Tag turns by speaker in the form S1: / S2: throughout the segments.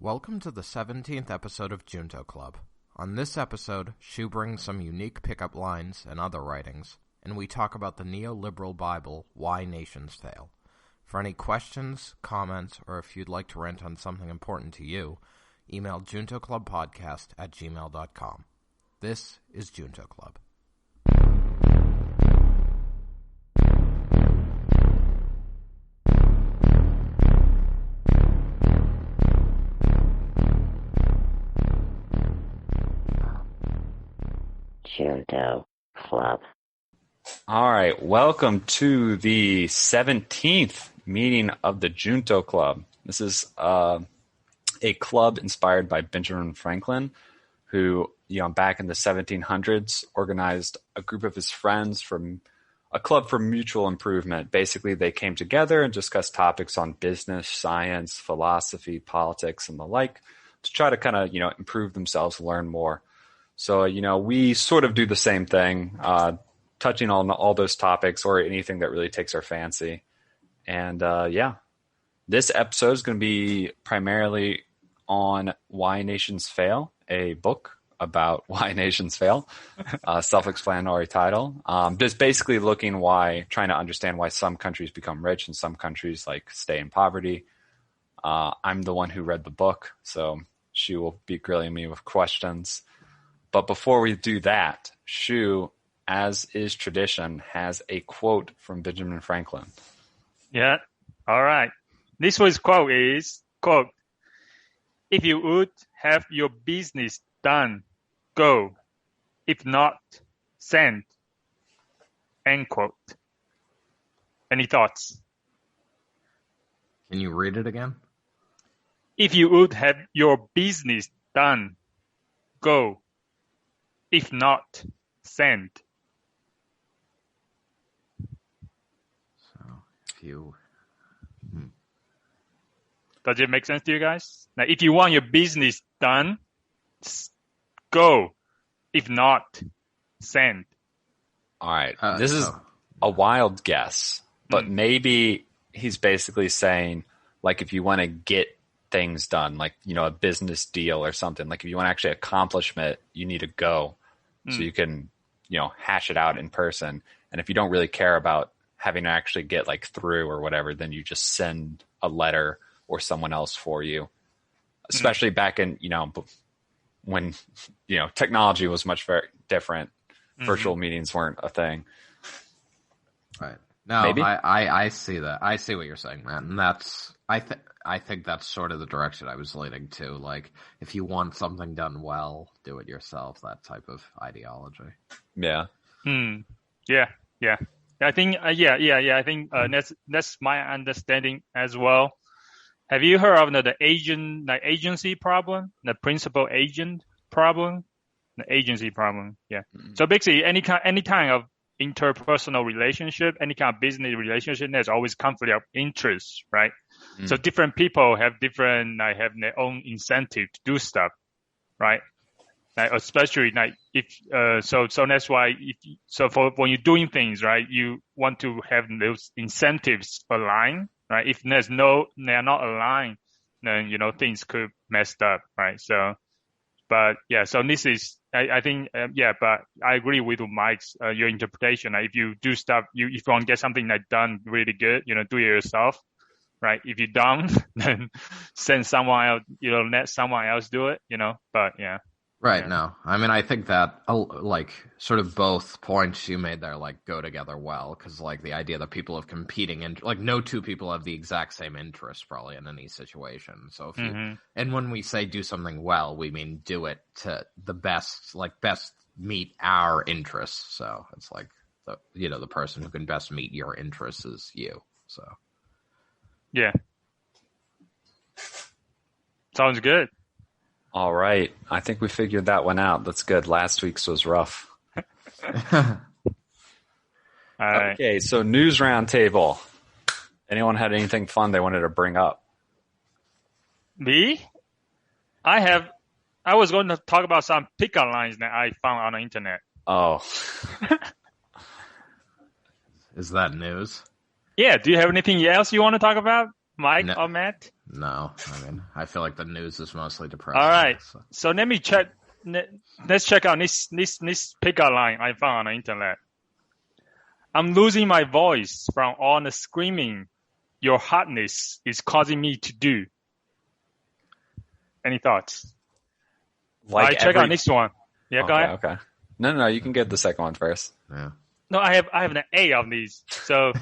S1: Welcome to the 17th episode of Junto Club. On this episode, Shu brings some unique pickup lines and other writings, and we talk about the neoliberal Bible, Why Nations Fail. For any questions, comments, or if you'd like to rant on something important to you, email juntoclubpodcast@gmail.com. This is Junto Club.
S2: Junto Club.
S3: All right, welcome to the 17th meeting of the Junto Club. This is a club inspired by Benjamin Franklin, who, back in the 1700s, organized a group of his friends from a club for mutual improvement. Basically, they came together and discussed topics on business, science, philosophy, politics, and the like to try to kind of, improve themselves, learn more. So, we sort of do the same thing, touching on all those topics or anything that really takes our fancy. And, this episode is going to be primarily on Why Nations Fail, a book about why nations fail, self-explanatory title. Just basically trying to understand why some countries become rich and some countries stay in poverty. I'm the one who read the book, so she will be grilling me with questions. But before we do that, Shu, as is tradition, has a quote from Benjamin Franklin.
S4: Yeah. All right. This week's quote is, quote, "If you would have your business done, go. If not, send." End quote. Any thoughts?
S1: Can you read it again?
S4: If you would have your business done, go. If not, send.
S1: So, if you...
S4: Does it make sense to you guys? Now, if you want your business done, go. If not, send.
S3: All right. This is a wild guess, but maybe he's basically saying, if you want to get things done, a business deal or something, if you want to actually accomplish it, you need to go. So you can, hash it out in person. And if you don't really care about having to actually get through or whatever, then you just send a letter or someone else for you. Especially back in, when, technology was much very different. Virtual meetings weren't a thing.
S1: Right. No, maybe? I see that. I see what you're saying, man. And I think that's sort of the direction I was leaning to. If you want something done well, do it yourself. That type of ideology.
S3: Yeah.
S4: Yeah. I think. I think that's my understanding as well. Have you heard of the agency problem, the principal agent problem, the agency problem? Yeah. So basically, any kind of interpersonal relationship, any kind of business relationship, there's always conflict of interest, right? So different people have have their own incentive to do stuff, right? Especially if so that's why for when you're doing things, right, you want to have those incentives aligned, right? If they're not aligned, then things could messed up, right? So, but yeah, so this is. I think, but I agree with Mike's, your interpretation. If you do stuff, if you want to get something done really good, do it yourself, right? If you don't, then send someone else, let someone else do it, but yeah.
S1: Right,
S4: yeah.
S1: No. I mean, I think that, sort of both points you made there, go together well, because, the idea that people have competing, no two people have the exact same interest, probably, in any situation. So if you, and when we say do something well, we mean do it to the best, best meet our interests. So it's the person who can best meet your interests is you, so.
S4: Yeah. Sounds good.
S3: All right. I think we figured that one out. That's good. Last week's was rough. Okay, so news roundtable. Anyone had anything fun they wanted to bring up?
S4: Me? I was going to talk about some pickup lines that I found on the internet.
S3: Oh.
S1: Is that news?
S4: Yeah. Do you have anything else you want to talk about? Mike
S1: No.
S4: or Matt?
S1: No, I mean, I feel like the news is mostly depressing.
S4: All right.
S1: So.
S4: So let me check. Let's check out this pickup line I found on the internet. I'm losing my voice from all the screaming your hotness is causing me to do. Any thoughts?
S3: Like
S4: All right, check out this one. Yeah,
S3: okay,
S4: go ahead.
S3: Okay. No, you can get the second one first.
S1: Yeah.
S4: No, I have an A of these. So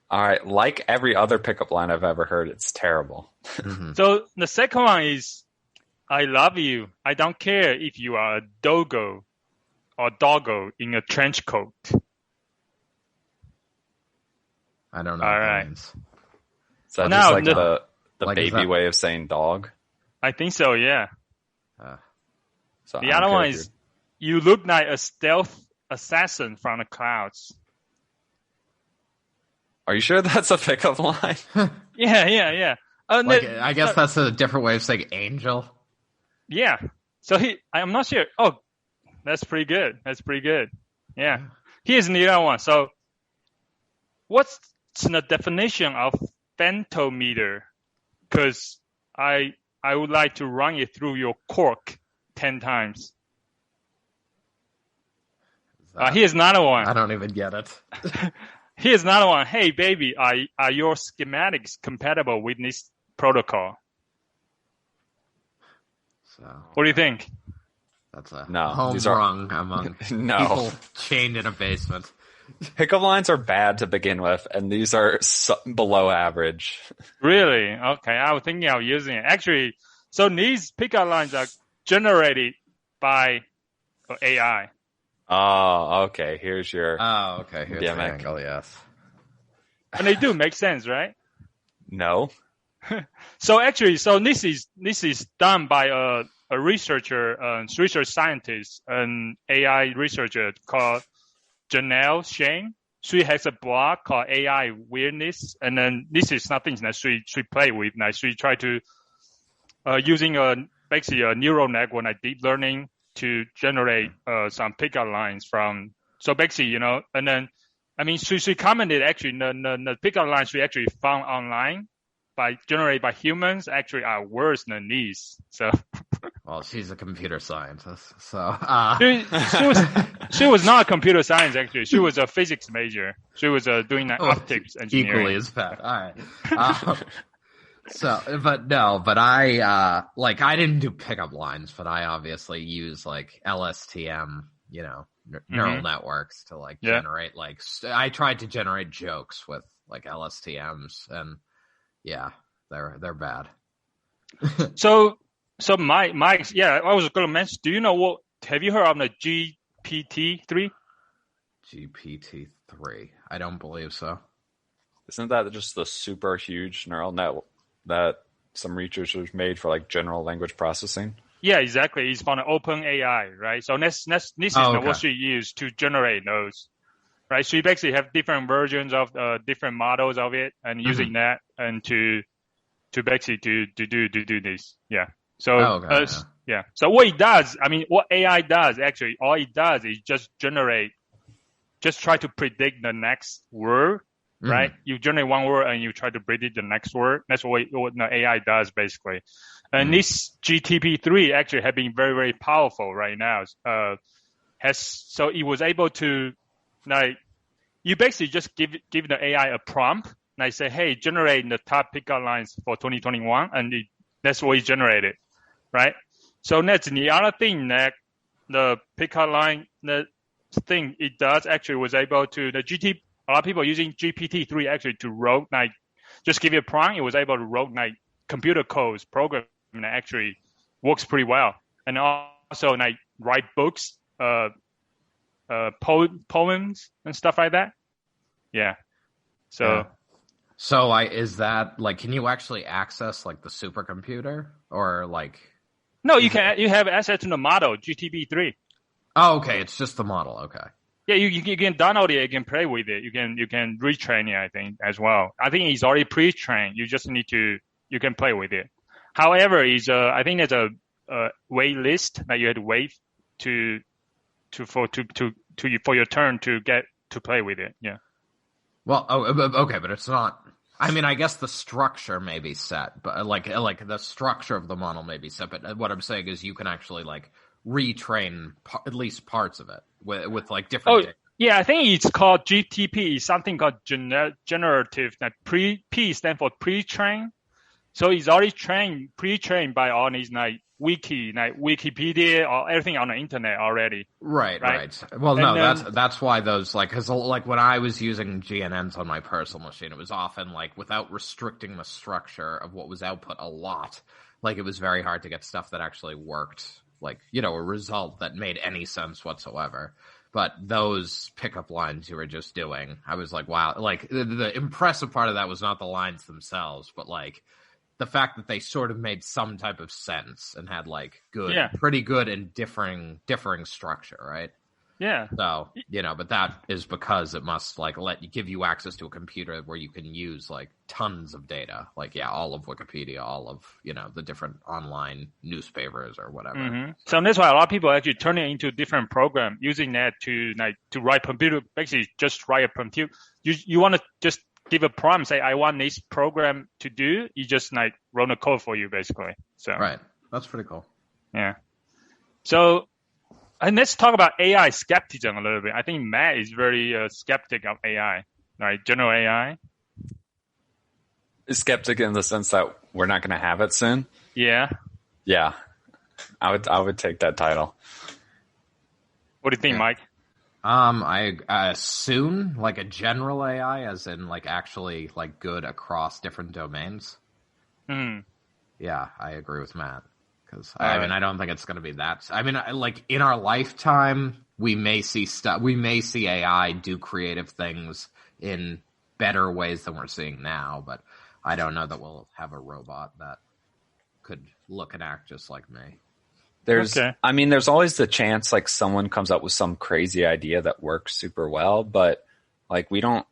S3: All right. Like every other pickup line I've ever heard, it's terrible.
S1: Mhm.
S4: so the second one is I love you. I don't care if you are a doggo or doggo in a trench coat.
S1: I don't know
S4: All
S1: what that
S4: right.
S1: means.
S3: Is that
S4: No,
S3: just like
S4: no.
S3: the
S1: Like, is
S3: baby
S1: that-
S3: way of saying dog?
S4: I think so, yeah.
S3: So
S4: The
S3: I don't
S4: other
S3: care
S4: one
S3: if
S4: is you look like a stealth assassin from the clouds.
S3: Are you sure that's a pickup line?
S4: Yeah.
S1: Like, I guess that's a different way of saying angel.
S4: Yeah. So I'm not sure. Oh, that's pretty good. Yeah. Here's the other one. So what's the definition of femtometer? Because I would like to run it through your cork 10 times. Here's another one.
S1: I don't even get it.
S4: Here's another one. Hey, baby, are your schematics compatible with this protocol?
S1: So
S4: What do you think?
S1: that's a
S3: No,
S1: home
S3: these are-
S1: run among
S3: No.
S1: people chained in a basement.
S3: Pickup lines are bad to begin with, and these are below average.
S4: Really? Okay, I was thinking of using it. Actually, so these pickup lines are generated by AI.
S3: Oh, okay. Here's your
S1: Oh, okay. Here's
S3: Yeah,
S1: the
S3: Mac.
S1: angle. Yes.
S4: And they do make sense, right?
S3: no.
S4: So actually, this is done by a researcher, research scientist, an AI researcher called Janelle Shane. She has a blog called AI Weirdness, and then this is something that she play with. Like she try to using basically a neural network, like deep learning, to generate some pickup lines from. So basically, and then I mean, she commented actually the pickup lines she actually found online generated by humans actually are worse than these. So
S1: Well, she's a computer scientist, so
S4: she was not a computer science actually. She was a physics major. She was doing optics engineering.
S1: equally as bad. All right. But I I didn't do pickup lines, but I obviously use like LSTM, neural networks to generate I tried to generate jokes with like LSTMs, and yeah, they're bad.
S3: Oh,
S4: So Mike, yeah, I was going to mention. Do you know have you heard of the GPT-3?
S1: GPT-3. I don't believe so.
S3: Isn't that just the super huge neural net that some researchers made for like general language processing?
S4: Yeah, exactly. It's from OpenAI, right? So this is what she used to generate those, right? She basically have different versions of different models of it, and using that and to basically to do this. Yeah. So yeah. So what it does, I mean, what AI does actually, all it does is just try to predict the next word. Right? You generate one word and you try to predict the next word. That's what the AI does basically. And this GTP3 actually has been very, very powerful right now. So it was able to, like, you basically just give the AI a prompt. Like say, hey, generate the top pickup lines for 2021, and that's what it generated, right? So that's the other thing that the pickup line, the thing it does actually was able to a lot of people using GPT-3 actually to wrote just give it a prompt. It was able to wrote computer codes program that actually works pretty well, and also write books, poems and stuff like that. Yeah. So
S1: is that can you actually access the supercomputer or
S4: No, you have access to the model GTP-3.
S1: Oh, okay. It's just the model. Okay.
S4: Yeah, you can download it. You can play with it. You can retrain it. I think as well. I think it's already pre-trained. You just need to you can play with it. However, I think there's a wait list that you had to wait for your turn to get to play with it. Yeah.
S1: Well, okay, but it's not I mean, I guess the structure may be set, but like the structure of the model may be set. But what I'm saying is, you can actually like retrain at least parts of it with like different.
S4: Yeah, I think it's called GTP. Something called generative. Like P stands for pre-train. So it's already pre-trained by all these like Wikipedia or everything on the internet already.
S1: Right. Well, and no, that's why those like, because like when I was using GNNs on my personal machine, it was often like without restricting the structure of what was output a lot. Like it was very hard to get stuff that actually worked, like, you know, a result that made any sense whatsoever. But those pickup lines you were just doing, I was like, wow. Like the impressive part of that was not the lines themselves, but like the fact that they sort of made some type of sense and had like pretty good and differing structure, right?
S4: Yeah.
S1: So, you know, but that is because it must like give you access to a computer where you can use like tons of data, like all of Wikipedia, all of, you know, the different online newspapers or whatever.
S4: Mm-hmm. So that's why a lot of people actually turn it into a different program using that to write computer, basically just write a computer. You want to just give a prompt, say, I want this program to do. You just like run a code for you, basically. So
S1: right. That's pretty cool.
S4: Yeah. So, and let's talk about AI skepticism a little bit. I think Matt is very skeptic of AI, right? General AI.
S3: Skeptic in the sense that we're not going to have it soon.
S4: Yeah.
S3: Yeah. I would take that title.
S4: What do you think, Mike?
S1: I soon, like a general AI, as in like actually like good across different domains. Yeah, I agree with Matt. Because I mean, I don't think it's going to be that. I mean, like in our lifetime, we may see AI do creative things in better ways than we're seeing now. But I don't know that we'll have a robot that could look and act just like me.
S3: I mean, there's always the chance like someone comes up with some crazy idea that works super well, but like we don't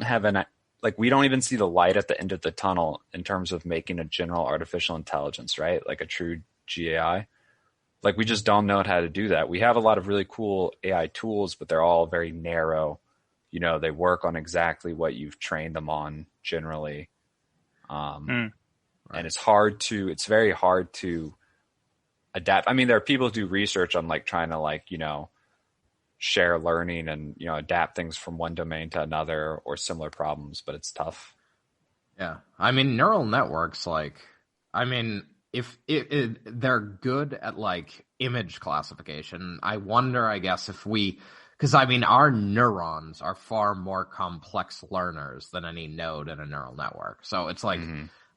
S3: have we don't even see the light at the end of the tunnel in terms of making a general artificial intelligence, right? Like a true GAI. Like we just don't know how to do that. We have a lot of really cool AI tools, but they're all very narrow. You know, they work on exactly what you've trained them on generally. And it's very hard to adapt. I mean, there are people who do research on like trying to like, you know, share learning and, you know, adapt things from one domain to another or similar problems, but it's tough.
S1: Yeah. I mean, neural networks, like, I mean, if they're good at like image classification, I wonder, I guess, because I mean, our neurons are far more complex learners than any node in a neural network. So it's like,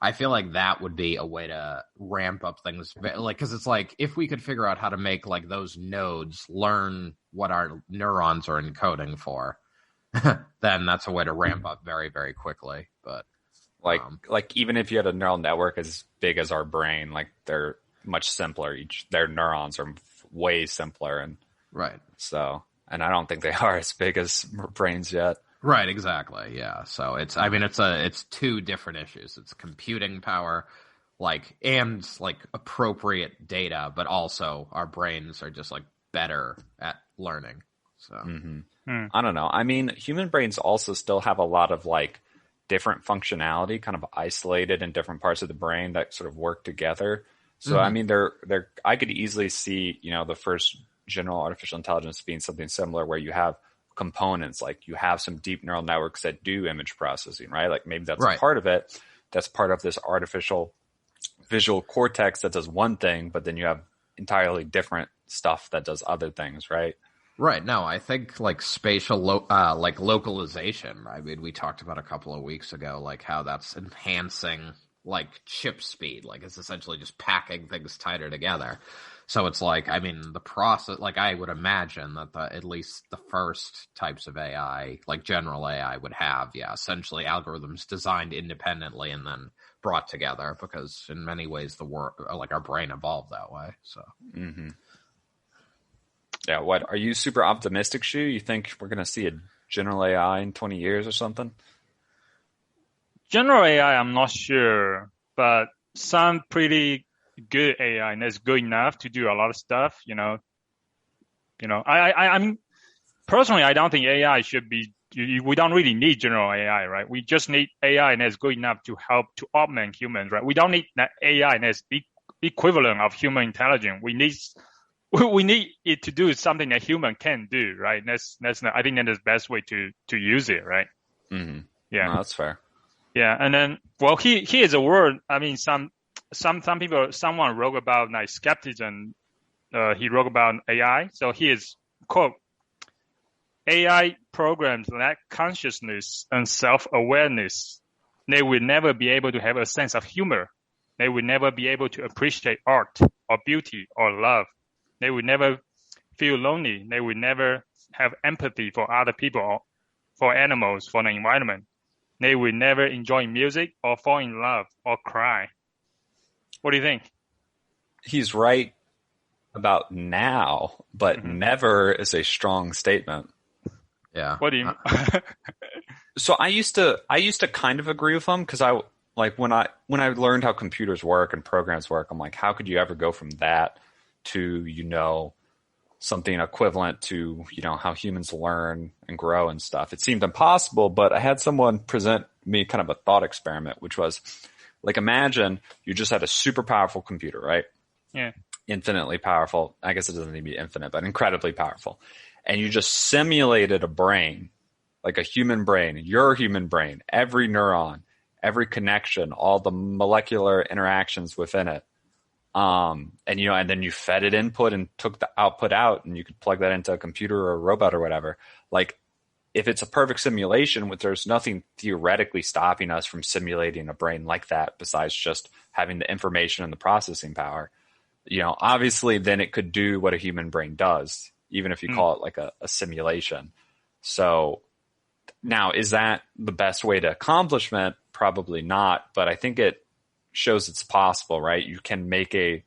S1: I feel like that would be a way to ramp up things, like, because it's like if we could figure out how to make like those nodes learn what our neurons are encoding for, then that's a way to ramp up very, very quickly. But
S3: like even if you had a neural network as big as our brain, like they're much simpler. Their neurons are way simpler, and
S1: right.
S3: So, and I don't think they are as big as brains yet.
S1: Right, exactly. Yeah. So it's two different issues. It's computing power, and appropriate data, but also our brains are just like better at learning. So
S3: I don't know. I mean, human brains also still have a lot of like different functionality kind of isolated in different parts of the brain that sort of work together. So I mean, I could easily see, you know, the first general artificial intelligence being something similar where you have components, like you have some deep neural networks that do image processing, right? Like maybe that's a part of it. That's part of this artificial visual cortex that does one thing, but then you have entirely different stuff that does other things, right?
S1: Right. No, I think like spatial, localization. I mean, we talked about a couple of weeks ago, like how that's enhancing like chip speed. Like it's essentially just packing things tighter together. So it's like, I mean, the process, like I would imagine that at least the first types of AI, like general AI would have, essentially algorithms designed independently and then brought together, because in many ways like our brain evolved that way. So.
S3: Yeah. What are you super optimistic, Shu? You think we're going to see a general AI in 20 years or something?
S4: General AI, I'm not sure, but some pretty good AI, and that's good enough to do a lot of stuff. I'm personally, I don't think AI should be we don't really need general AI, right? We just need AI that's good enough to help to augment humans, right? We don't need that AI that's equivalent of human intelligence. We need it to do something that human can do, right? I think that's the best way to use it, right?
S3: Mm-hmm.
S4: Yeah,
S3: no, that's fair.
S4: Yeah, and then here's a word. I mean, some people, someone wrote about like skepticism. He wrote about AI. So here's quote: AI programs lack consciousness and self-awareness. They will never be able to have a sense of humor. They will never be able to appreciate art or beauty or love. They will never feel lonely. They will never have empathy for other people, or for animals, for the environment. They will never enjoy music or fall in love or cry. What do you think?
S3: He's right about now, but never is a strong statement.
S1: Yeah.
S4: What do you mean?
S3: So I used to kind of agree with him, because when I learned how computers work and programs work, I'm like, how could you ever go from that to, something equivalent to, how humans learn and grow and stuff? It seemed impossible, but I had someone present me kind of a thought experiment, which was like, imagine you just had a super powerful computer, right?
S4: Yeah.
S3: Infinitely powerful. I guess it doesn't need to be infinite, but incredibly powerful. And you just simulated a brain, like a human brain, your human brain, every neuron, every connection, all the molecular interactions within it. And then you fed it input and took the output out, and you could plug that into a computer or a robot or whatever. Like, if it's a perfect simulation, there's nothing theoretically stopping us from simulating a brain like that besides just having the information and the processing power. Obviously then it could do what a human brain does, even if you call it like a simulation. So now, is that the best way to accomplishment? Probably not, but I think it shows it's possible, right? You can make a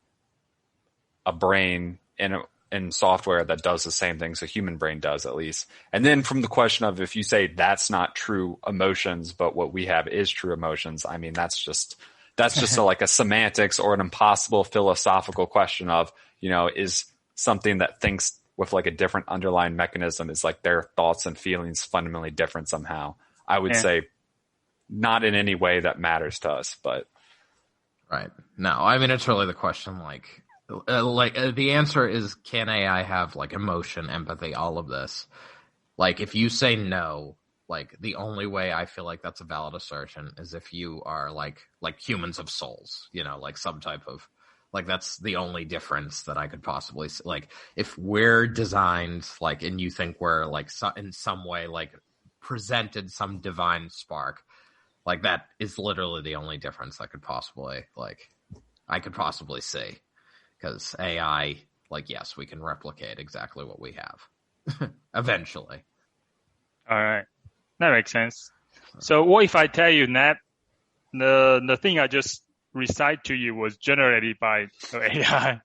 S3: brain in software that does the same things a human brain does, at least. And then from the question of, if you say that's not true emotions, but what we have is true emotions, I mean, that's just like a semantics or an impossible philosophical question of, is something that thinks with like a different underlying mechanism, is like their thoughts and feelings fundamentally different somehow? I would say not in any way that matters to us, but.
S1: Right. No, I mean, it's really the question, the answer is, can AI have like emotion, empathy, all of this? Like, if you say no, like, the only way I feel like that's a valid assertion is if you are like humans of souls, like some type of, like, that's the only difference that I could possibly see. Like, if we're designed, like, and you think we're like in some way like presented some divine spark, like, that is literally the only difference I could possibly see. Because AI, like, yes, we can replicate exactly what we have eventually.
S4: All right. That makes sense. So what if I tell you that the thing I just recite to you was generated by AI?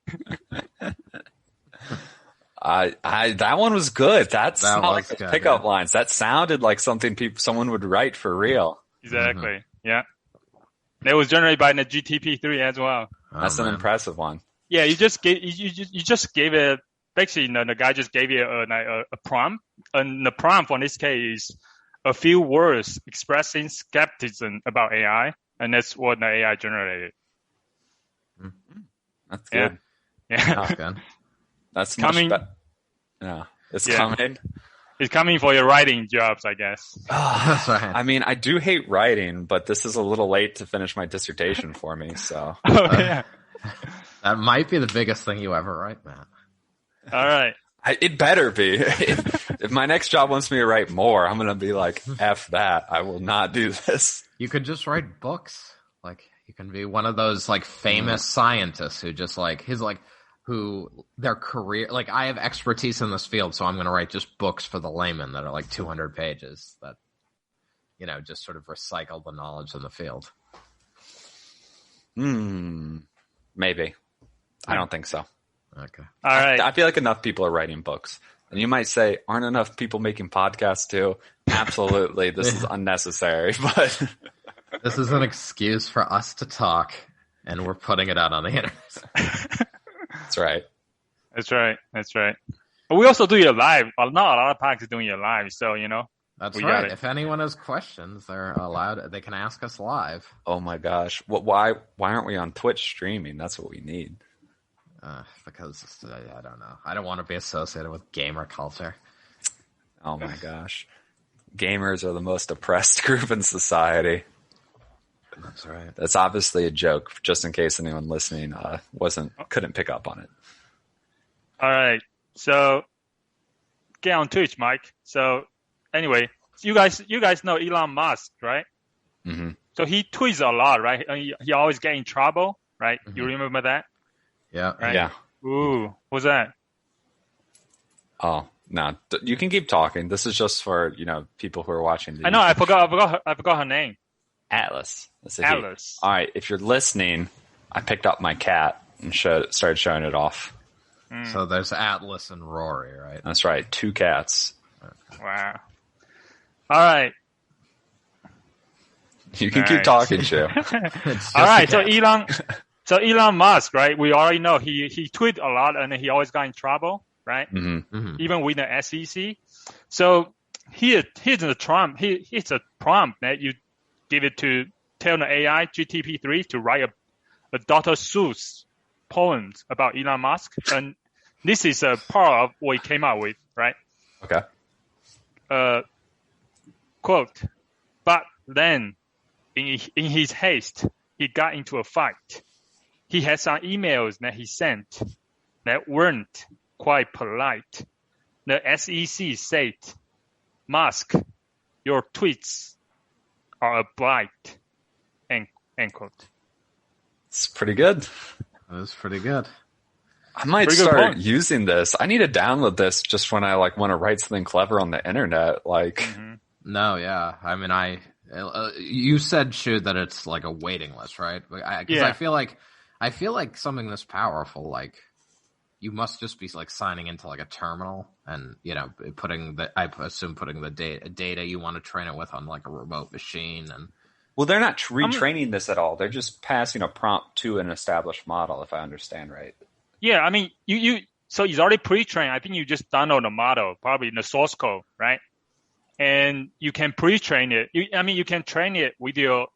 S3: That one was good. That not like
S1: good,
S3: pickup lines. That sounded like something someone would write for real.
S4: Exactly. Yeah. That was generated by the GTP3 as well.
S3: That's an impressive one.
S4: Yeah, you just gave it, basically, the guy just gave you a prompt, and the prompt in this case is a few words expressing skepticism about AI, and that's what the AI generated.
S3: Mm-hmm. That's good.
S4: Yeah.
S1: That's good.
S3: That's
S4: coming.
S3: Yeah, it's coming.
S4: It's coming for your writing jobs, I guess.
S1: That's right.
S3: I mean, I do hate writing, but this is a little late to finish my dissertation for me, so.
S4: Yeah.
S1: That might be the biggest thing you ever write, Matt.
S4: All right.
S3: It better be. If my next job wants me to write more, I'm going to be like, F that. I will not do this.
S1: You could just write books. Like, you can be one of those, like, famous scientists who just, like, who their career, like, I have expertise in this field, so I'm going to write just books for the layman that are like 200 pages that, just sort of recycle the knowledge in the field.
S3: Maybe. I don't think so.
S1: Okay.
S4: All right.
S3: I feel like enough people are writing books. And you might say, aren't enough people making podcasts too? Absolutely. This is unnecessary, but.
S1: This is an excuse for us to talk, and we're putting it out on the internet.
S3: That's right.
S4: That's right. But we also do it live. Not a lot of podcasts doing it live, so,
S1: That's
S4: We got
S1: right.
S4: it.
S1: If anyone has questions, they're allowed. They can ask us live.
S3: Oh my gosh. Why aren't we on Twitch streaming? That's what we need.
S1: Because I don't know. I don't want to be associated with gamer culture.
S3: Oh my gosh. Gamers are the most oppressed group in society.
S1: That's right.
S3: That's obviously a joke, just in case anyone listening couldn't pick up on it.
S4: All right. So get on Twitch, Mike. So anyway, you guys know Elon Musk, right?
S3: Mm-hmm.
S4: So he tweets a lot, right? And he always get in trouble, right?
S1: Mhm.
S4: You remember that?
S1: Yeah.
S4: Right?
S3: Yeah.
S4: Ooh, what's that?
S3: Oh, no. You can keep talking. This is just for, people who are watching.
S4: I know. I forgot her name.
S3: Atlas. That's a
S4: Atlas.
S3: he. All right. If you're listening, I picked up my cat and started showing it off.
S1: So there's Atlas and Rory, right?
S3: That's right. 2 cats.
S4: Wow. All right.
S3: You can
S4: All
S3: keep
S4: right.
S3: talking, Joe.
S4: All right. So Elon Musk, right? We already know he tweet a lot and he always got in trouble, right?
S3: Mm-hmm.
S1: Mm-hmm.
S4: Even with the SEC. So here's the here's a prompt that you give it to tell the AI GTP3 to write a Dr. Seuss poems about Elon Musk, and this is a part of what he came out with, right?
S3: Okay.
S4: Quote, but then in his haste, he got into a fight. He had some emails that he sent that weren't quite polite. The SEC said, Musk, your tweets are a blight. End quote.
S3: It's pretty good.
S1: That was pretty good.
S3: I might
S4: Pretty good
S3: start
S4: point.
S3: using this. I need to download this just when I want to write something clever on the internet.
S1: No, yeah. I mean, you said, Shu, that it's like a waiting list, right? Because
S4: Yeah.
S1: I feel like something this powerful, like, you must just be like signing into like a terminal and, putting the data you want to train it with on like a remote machine. And
S3: Well, they're not retraining this at all. They're just passing a prompt to an established model, if I understand right.
S4: Yeah, I mean, so it's already pre-trained. I think you just download the model, probably in the source code, right? And you can pre-train it. You can train it with your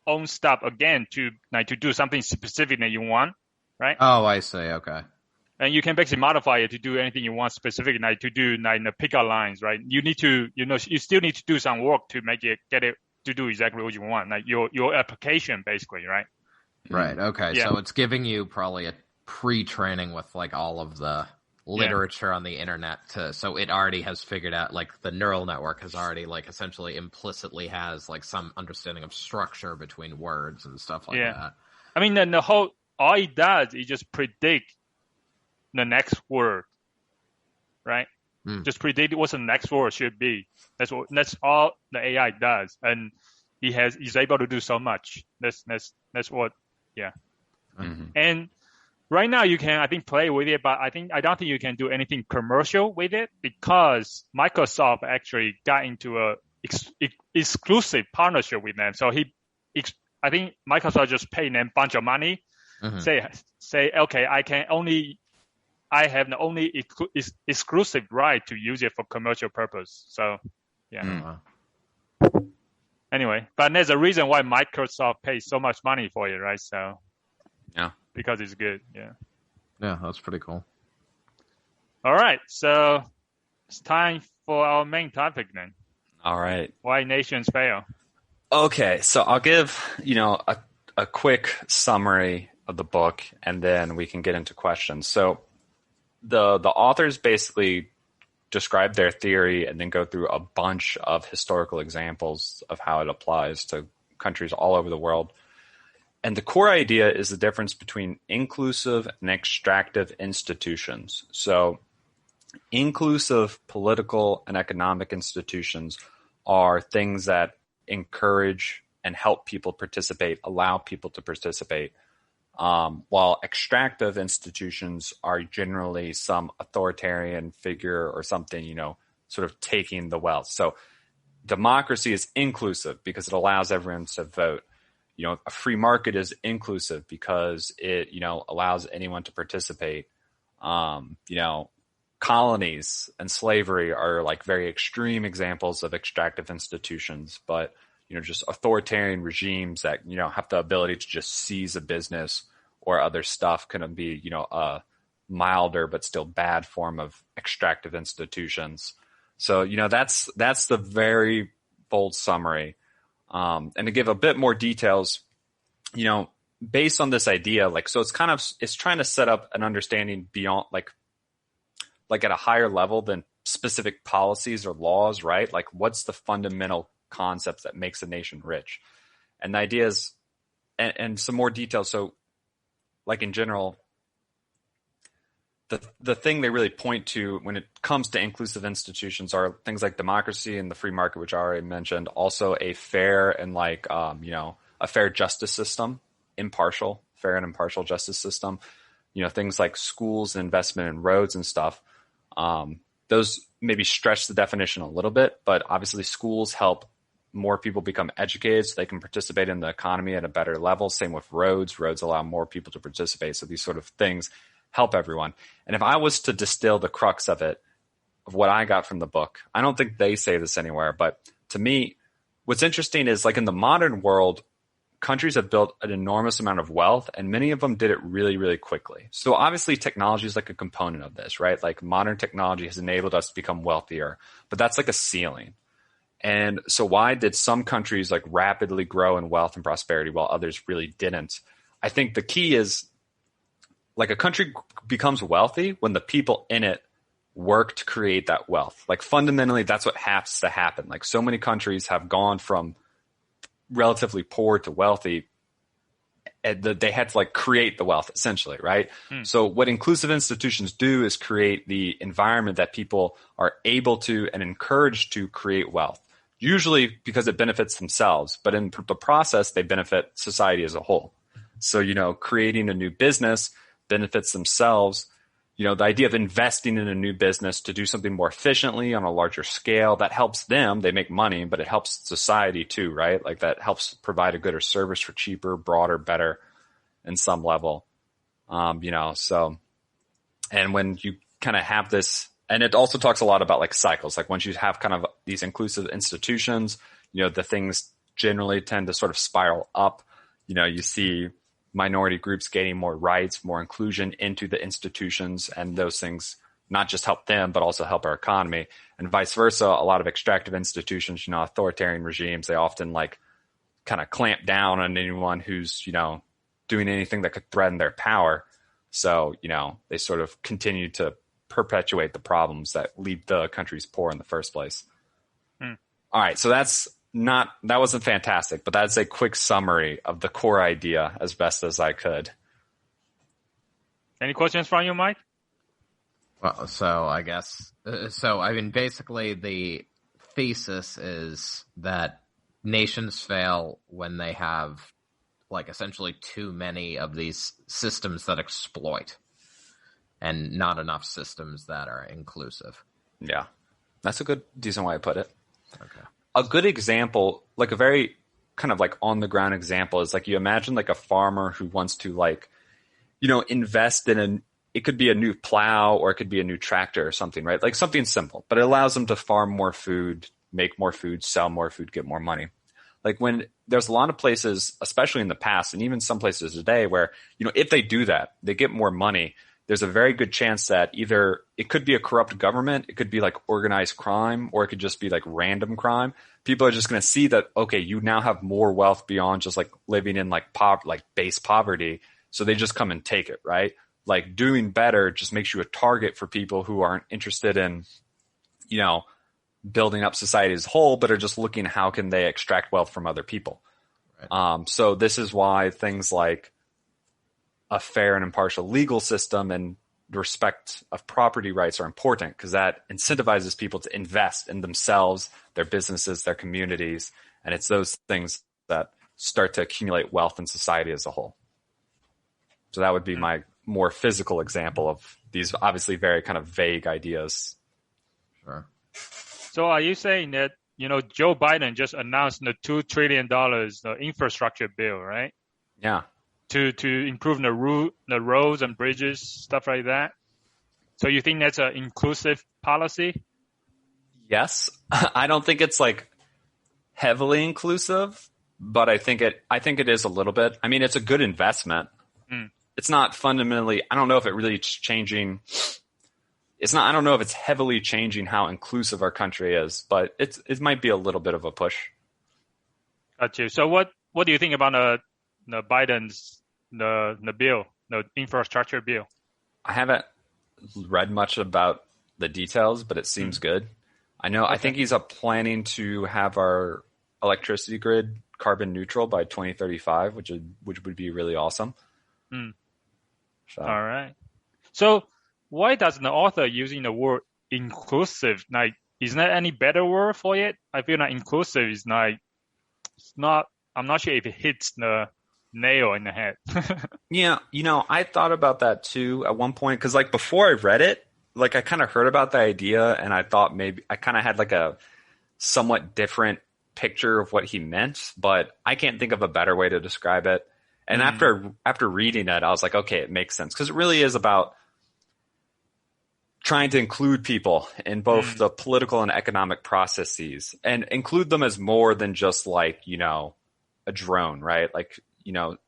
S4: own stuff again to do something specific that you want, right?
S1: oh, I see. Okay.
S4: And you can basically modify it to do anything you want specific, to do the pickup lines, right? You need to, you still need to do some work to get it to do exactly what you want, like your application, basically, right?
S1: Right. Okay.
S4: Yeah.
S1: So it's giving you probably a pre-training with like all of the literature on the internet so it already has figured out, like, the neural network has already like essentially implicitly has like some understanding of structure between words and stuff like that.
S4: I mean, then all it does is just predict the next word, right? Just predict what the next word should be. That's all the AI does, and he's able to do so much. That's what, yeah.
S3: Mm-hmm.
S4: And right now you can, I think, play with it, but I don't think you can do anything commercial with it because Microsoft actually got into a exclusive partnership with them. So I think Microsoft just paid them a bunch of money.
S3: Mm-hmm.
S4: Say, okay, I have the only exclusive right to use it for commercial purpose. So, yeah. Anyway, but there's a reason why Microsoft pays so much money for it, right? So,
S3: yeah,
S4: because it's good. Yeah.
S1: Yeah, that's pretty cool.
S4: All right, so it's time for our main topic then.
S3: All right.
S4: Why nations fail.
S3: Okay, so I'll give a quick summary of the book, and then we can get into questions. So the authors basically describe their theory and then go through a bunch of historical examples of how it applies to countries all over the world. And the core idea is the difference between inclusive and extractive institutions. So inclusive political and economic institutions are things that encourage and help people participate, allow people to participate. While extractive institutions are generally some authoritarian figure or something, sort of taking the wealth. So democracy is inclusive because it allows everyone to vote. A free market is inclusive because it, allows anyone to participate. colonies and slavery are like very extreme examples of extractive institutions, but just authoritarian regimes that have the ability to just seize a business or other stuff can be a milder but still bad form of extractive institutions. So that's the very bold summary. And to give a bit more details, based on this idea, so it's trying to set up an understanding beyond like at a higher level than specific policies or laws, right? Like what's the fundamental concepts that makes a nation rich? And the idea is, and some more details. So like in general, the thing they really point to when it comes to inclusive institutions are things like democracy and the free market, which I already mentioned. Also a fair and a fair justice system, fair and impartial justice system. Things like schools and investment in roads and stuff. Those maybe stretch the definition a little bit, but obviously schools help more people become educated so they can participate in the economy at a better level. Same with roads. Roads allow more people to participate. So these sort of things help everyone. And if I was to distill the crux of it, of what I got from the book, I don't think they say this anywhere, but to me, what's interesting is like in the modern world, countries have built an enormous amount of wealth, and many of them did it really, really quickly. So obviously technology is like a component of this, right? Like modern technology has enabled us to become wealthier, but that's like a ceiling. And so why did some countries like rapidly grow in wealth and prosperity while others really didn't? I think the key is like a country becomes wealthy when the people in it work to create that wealth. Like fundamentally, that's what has to happen. Like so many countries have gone from relatively poor to wealthy, and they had to like create the wealth essentially, right? So what inclusive institutions do is create the environment that people are able to and encouraged to create wealth, usually because it benefits themselves, but in the process, they benefit society as a whole. So, creating a new business benefits themselves. The idea of investing in a new business to do something more efficiently on a larger scale, that helps them. They make money, but it helps society too, right? Like that helps provide a gooder service for cheaper, broader, better in some level. So, and when you kind of have this, and it also talks a lot about like cycles, like once you have kind of these inclusive institutions, the things generally tend to sort of spiral up. You see minority groups gaining more rights, more inclusion into the institutions, and those things not just help them, but also help our economy, and vice versa. A lot of extractive institutions, authoritarian regimes, they often like kind of clamp down on anyone who's, doing anything that could threaten their power. So, they sort of continue to perpetuate the problems that leave the countries poor in the first place. All right. So that wasn't fantastic, but that's a quick summary of the core idea as best as I could.
S4: Any questions from you, Mike?
S1: Well, so I guess, basically the thesis is that nations fail when they have like essentially too many of these systems that exploit and not enough systems that are inclusive.
S3: Yeah, that's a decent way to put it.
S1: Okay.
S3: A good example, like a very kind of like on the ground example, is like you imagine like a farmer who wants to like, invest in it could be a new plow or it could be a new tractor or something, right? Like something simple, but it allows them to farm more food, make more food, sell more food, get more money. Like when there's a lot of places, especially in the past and even some places today where, if they do that, they get more money. There's a very good chance that either it could be a corrupt government, it could be like organized crime, or it could just be like random crime. People are just going to see that, okay, you now have more wealth beyond just like living in like base poverty. So they just come and take it, right? Like doing better just makes you a target for people who aren't interested in, building up society as a whole, but are just looking how can they extract wealth from other people. Right. So this is why things like a fair and impartial legal system and respect of property rights are important, because that incentivizes people to invest in themselves, their businesses, their communities. And it's those things that start to accumulate wealth in society as a whole. So that would be my more physical example of these obviously very kind of vague ideas.
S1: Sure.
S4: So are you saying that, Joe Biden just announced the $2 trillion infrastructure bill, right?
S3: Yeah.
S4: To improve the roads and bridges, stuff like that? So you think that's an inclusive policy?
S3: Yes. I don't think it's like heavily inclusive, but I think it is a little bit. I mean, it's a good investment. It's not fundamentally, I don't know if it really is changing. I don't know if it's heavily changing how inclusive our country is, but it might be a little bit of a push.
S4: Got you. So what do you think about the Biden's the bill, the infrastructure bill?
S3: I haven't read much about the details, but it seems good. I think he's planning to have our electricity grid carbon neutral by 2035, which would be really awesome. So.
S4: All right. So why doesn't the author using the word inclusive? Like, is there any better word for it? I feel like inclusive is like, I'm not sure if it hits the nail in the head.
S3: Yeah, I thought about that too at one point, because like before I read it, like I kind of heard about the idea and I thought maybe I kind of had like a somewhat different picture of what he meant, but I can't think of a better way to describe it. And after reading it, I was like, okay, it makes sense, because it really is about trying to include people in both the political and economic processes, and include them as more than just like, a drone, right? Like,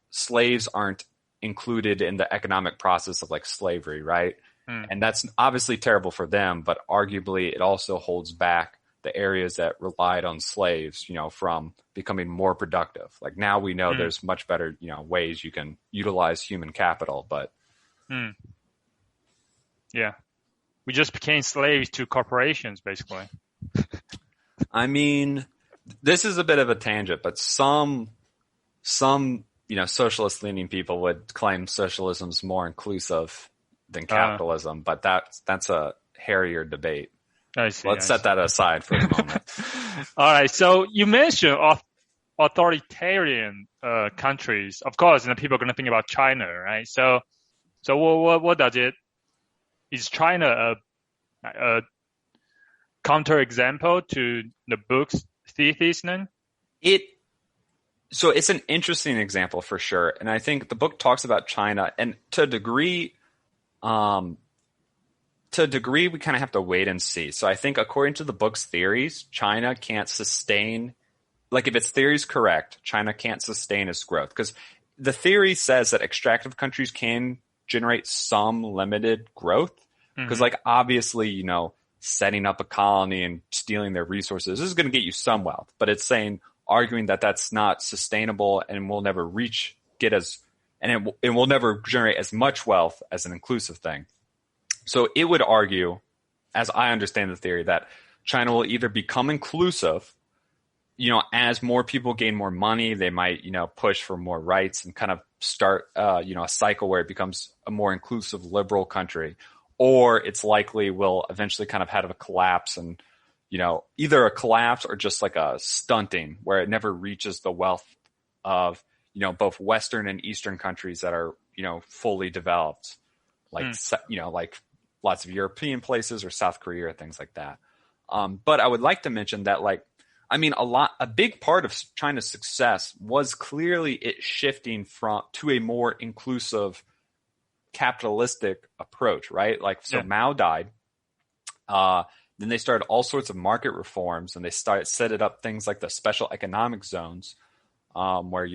S3: slaves aren't included in the economic process of like slavery, right? And that's obviously terrible for them, but arguably it also holds back the areas that relied on slaves, from becoming more productive. Like now we know there's much better, ways you can utilize human capital, but
S4: yeah, we just became slaves to corporations, basically.
S3: I mean, this is a bit of a tangent, but some socialist leaning people would claim socialism's more inclusive than capitalism, but that's a hairier debate.
S4: I see.
S3: Let's set that aside for the moment.
S4: All right. So you mentioned authoritarian countries. Of course, people are going to think about China, right? So what does it? Is China a counterexample to the book's thesis then?
S3: So it's an interesting example for sure, and I think the book talks about China, and to a degree, we kind of have to wait and see. So I think according to the book's theories, China can't sustain, like if its theory is correct, China can't sustain its growth, because the theory says that extractive countries can generate some limited growth, because like obviously, setting up a colony and stealing their resources is going to get you some wealth, but it's arguing that that's not sustainable and will never it will never generate as much wealth as an inclusive thing. So it would argue, as I understand the theory, that China will either become inclusive, as more people gain more money, they might, push for more rights and kind of start, a cycle where it becomes a more inclusive liberal country, or it's likely will eventually kind of have a collapse and, either a collapse or just like a stunting where it never reaches the wealth of, both Western and Eastern countries that are, fully developed, like, like lots of European places or South Korea or things like that. But I would like to mention that, a big part of China's success was clearly it shifting to a more inclusive capitalistic approach, right? Mao died. Then they started all sorts of market reforms, and they set it up things like the special economic zones, where,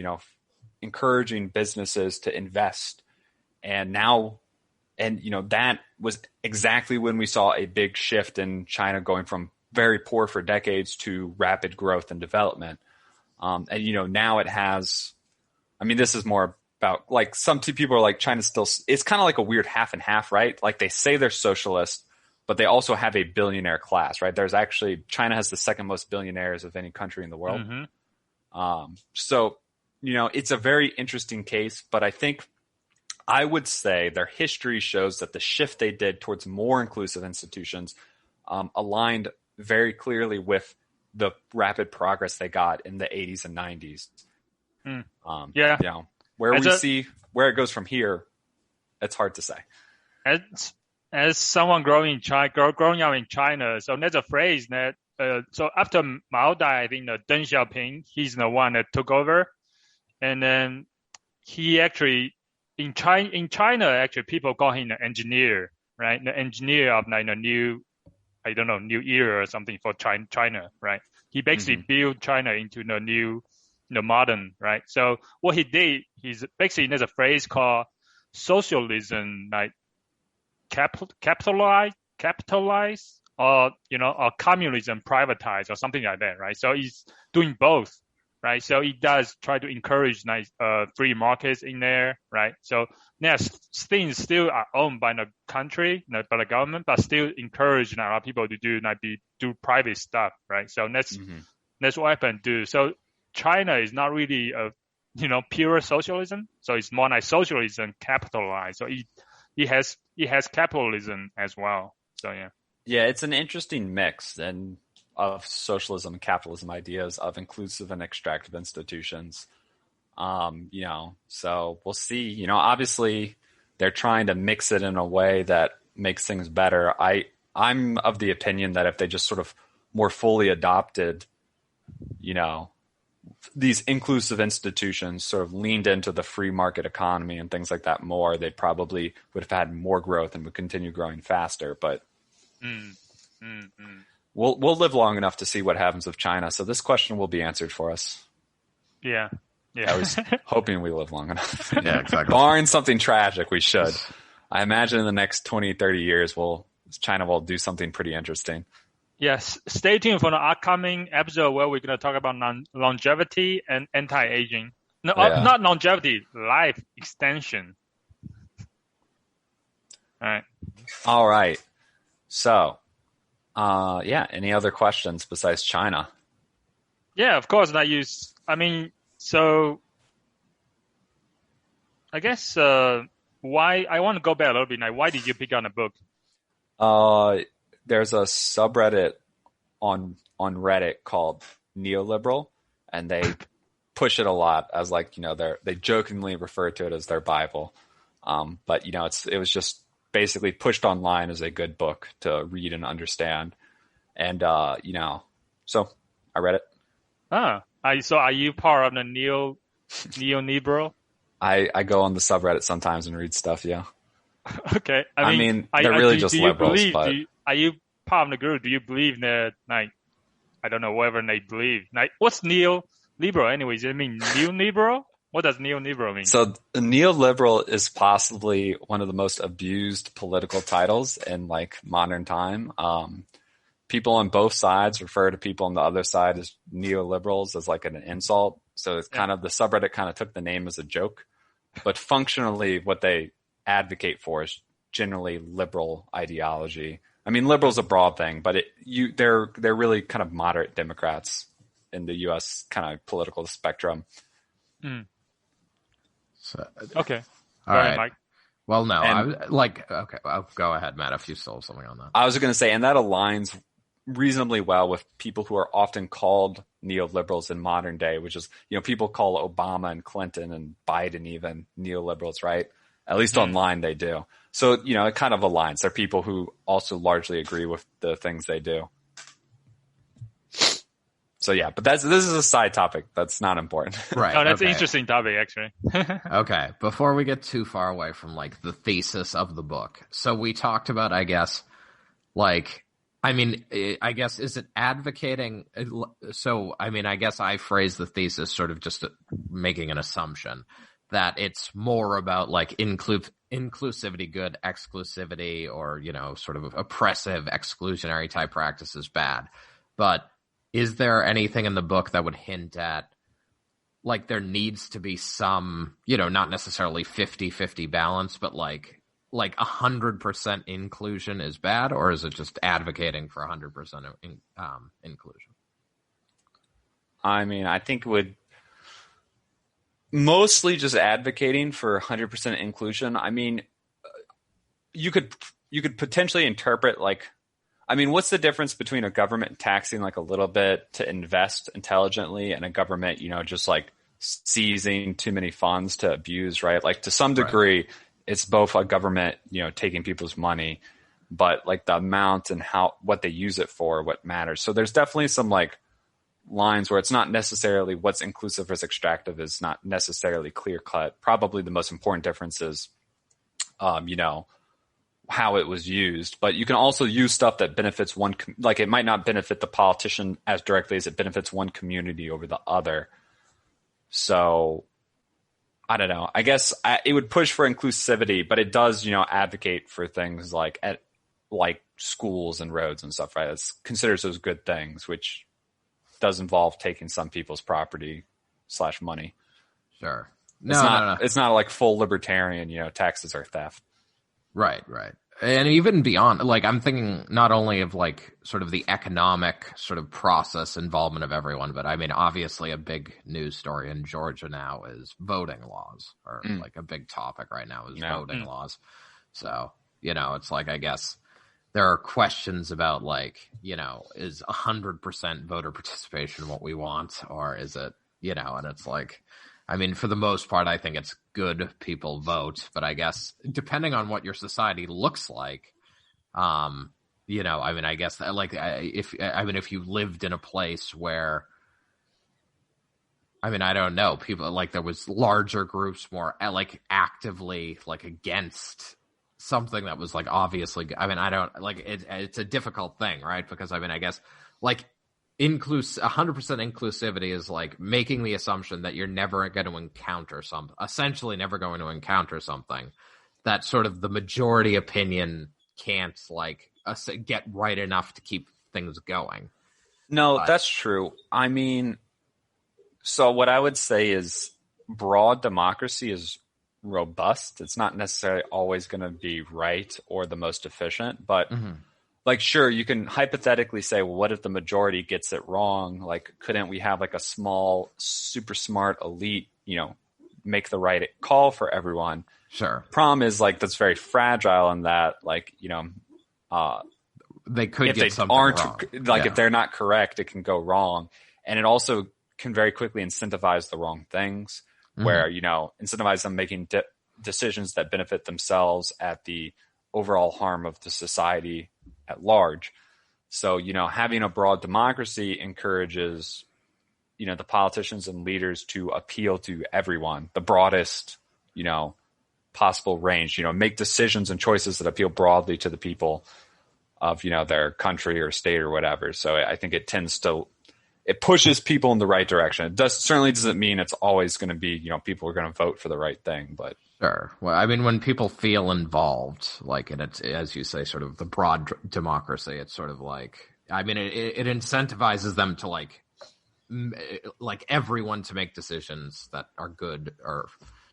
S3: encouraging businesses to invest. And that was exactly when we saw a big shift in China going from very poor for decades to rapid growth and development. Now it has, this is more about like some people are like China's still, it's kind of like a weird half and half, right? Like they say they're socialist, but they also have a billionaire class, right? China has the second most billionaires of any country in the world. So, it's a very interesting case, but I think I would say their history shows that the shift they did towards more inclusive institutions aligned very clearly with the rapid progress they got in the 80s and 90s. Where it goes from here, it's hard to say.
S4: As someone growing up in China, so there's a phrase that so after Mao died, I think Deng Xiaoping, he's the one that took over, and then he actually in China actually people call him an engineer. right? The engineer of like a new era or something for China, right? He basically built China into the new, modern, right? So what he did, he's basically, there's a phrase called socialism, like capitalize, or or communism privatize, or something like that, right? So he's doing both, right? So he does try to encourage nice free markets in there, right? So yes, things still are owned by the country, by the government, but still encourage a lot of people to do private stuff, right? So that's what I can do. So China is not really a pure socialism. So it's more like socialism capitalized. So it has capitalism as well. So yeah.
S3: Yeah, it's an interesting mix of socialism and capitalism ideas of inclusive and extractive institutions. So we'll see. Obviously they're trying to mix it in a way that makes things better. I'm of the opinion that if they just sort of more fully adopted, these inclusive institutions, sort of leaned into the free market economy and things like that more, they probably would have had more growth and would continue growing faster. But we'll live long enough to see what happens with China. So this question will be answered for us.
S4: Yeah.
S3: I was hoping we live long enough.
S1: Yeah, exactly.
S3: Barring something tragic, we should. I imagine in the next 20, 30 years, China will do something pretty interesting.
S4: Yes. Stay tuned for the upcoming episode where we're going to talk about longevity and anti-aging. No, not longevity, life extension. All
S3: right. So, any other questions besides China?
S4: Yeah, of course. So I guess why I want to go back a little bit. Like, why did you pick on a book?
S3: There's a subreddit on Reddit called Neoliberal, and they push it a lot as they jokingly refer to it as their Bible. But it was just basically pushed online as a good book to read and understand. And so I read it.
S4: So are you part of the neoliberal?
S3: I go on the subreddit sometimes and read stuff. Yeah.
S4: Okay.
S3: They're really just liberals.
S4: Are you part of the group? Do you believe that, I don't know, whatever they believe? What's neoliberal anyways? Does it mean neoliberal? What does neoliberal mean?
S3: So the neoliberal is possibly one of the most abused political titles in modern time. People on both sides refer to people on the other side as neoliberals as an insult. So it's kind of, the subreddit kind of took the name as a joke, but functionally what they advocate for is generally liberal ideology. Liberal is a broad thing, but they're really kind of moderate Democrats in the U.S. kind of political spectrum.
S1: So,
S4: okay.
S1: All right,
S4: Mike.
S1: Well, no, okay, I'll go ahead, Matt, if you still have something on that.
S3: I was going to say, and that aligns reasonably well with people who are often called neoliberals in modern day, which is, people call Obama and Clinton and Biden even neoliberals, right? At least online they do. So, it kind of aligns. They're people who also largely agree with the things they do. So yeah, but this is a side topic. That's not important.
S1: Right.
S4: Oh, that's an interesting topic, actually.
S1: Okay. Before we get too far away from the thesis of the book. So we talked about, I guess, is it advocating? So, I guess I phrased the thesis sort of just making an assumption that it's more about inclusivity, good, exclusivity, or, sort of oppressive, exclusionary type practices bad. But is there anything in the book that would hint at there needs to be some, not necessarily 50-50 balance, but 100% inclusion is bad, or is it just advocating for 100% inclusion?
S3: I think it would mostly just advocating for 100% inclusion. You could potentially interpret what's the difference between a government taxing a little bit to invest intelligently and a government, just seizing too many funds to abuse, right? To some degree, right. It's both a government, taking people's money, but the amount and what they use it for, what matters. So there's definitely some lines where it's not necessarily what's inclusive versus extractive is not necessarily clear cut. Probably the most important difference is, how it was used. But you can also use stuff that benefits one, like it might not benefit the politician as directly as it benefits one community over the other. So I don't know. I guess it would push for inclusivity, but it does, advocate for things like schools and roads and stuff, right? It considers those good things, which does involve taking some people's property / money.
S1: Sure.
S3: It's not like full libertarian, taxes are theft.
S1: Right. And even beyond, like, I'm thinking not only of like sort of the economic sort of process involvement of everyone, but I mean, obviously a big news story in Georgia now is voting laws, or like a big topic right now is voting laws. So, it's like, I guess there are questions about like, is 100% voter participation what we want, or is it, and it's like, I mean, for the most part, I think it's good people vote, but I guess depending on what your society looks like, I mean, I guess like if you lived in a place where, I mean, I don't know, people like there was larger groups more like actively like against something that was like obviously, I mean, I don't like it's a difficult thing, right? Because I mean, I guess like 100% inclusivity is like making the assumption that you're never going to encounter essentially never going to encounter something that sort of the majority opinion can't like get right enough to keep things going.
S3: No, that's true. I mean, so what I would say is broad democracy is robust. It's not necessarily always going to be right or the most efficient, but like, sure, you can hypothetically say, well, what if the majority gets it wrong? Like, couldn't we have like a small, super smart elite, make the right call for everyone?
S1: Sure.
S3: Problem is like, that's very fragile in that, like,
S1: they could
S3: if
S1: get
S3: they
S1: something
S3: aren't
S1: wrong.
S3: like, if they're not correct, it can go wrong. And it also can very quickly incentivize the wrong things where, incentivize them making decisions that benefit themselves at the overall harm of the society at large. So, having a broad democracy encourages, the politicians and leaders to appeal to everyone, the broadest, possible range, make decisions and choices that appeal broadly to the people of, their country or state or whatever. So I think it pushes people in the right direction. It certainly doesn't mean it's always going to be, people are going to vote for the right thing, but.
S1: Sure. Well, I mean, when people feel involved, like, and it's, as you say, sort of the broad democracy, it's sort of like, I mean, it incentivizes them to like everyone to make decisions that are good or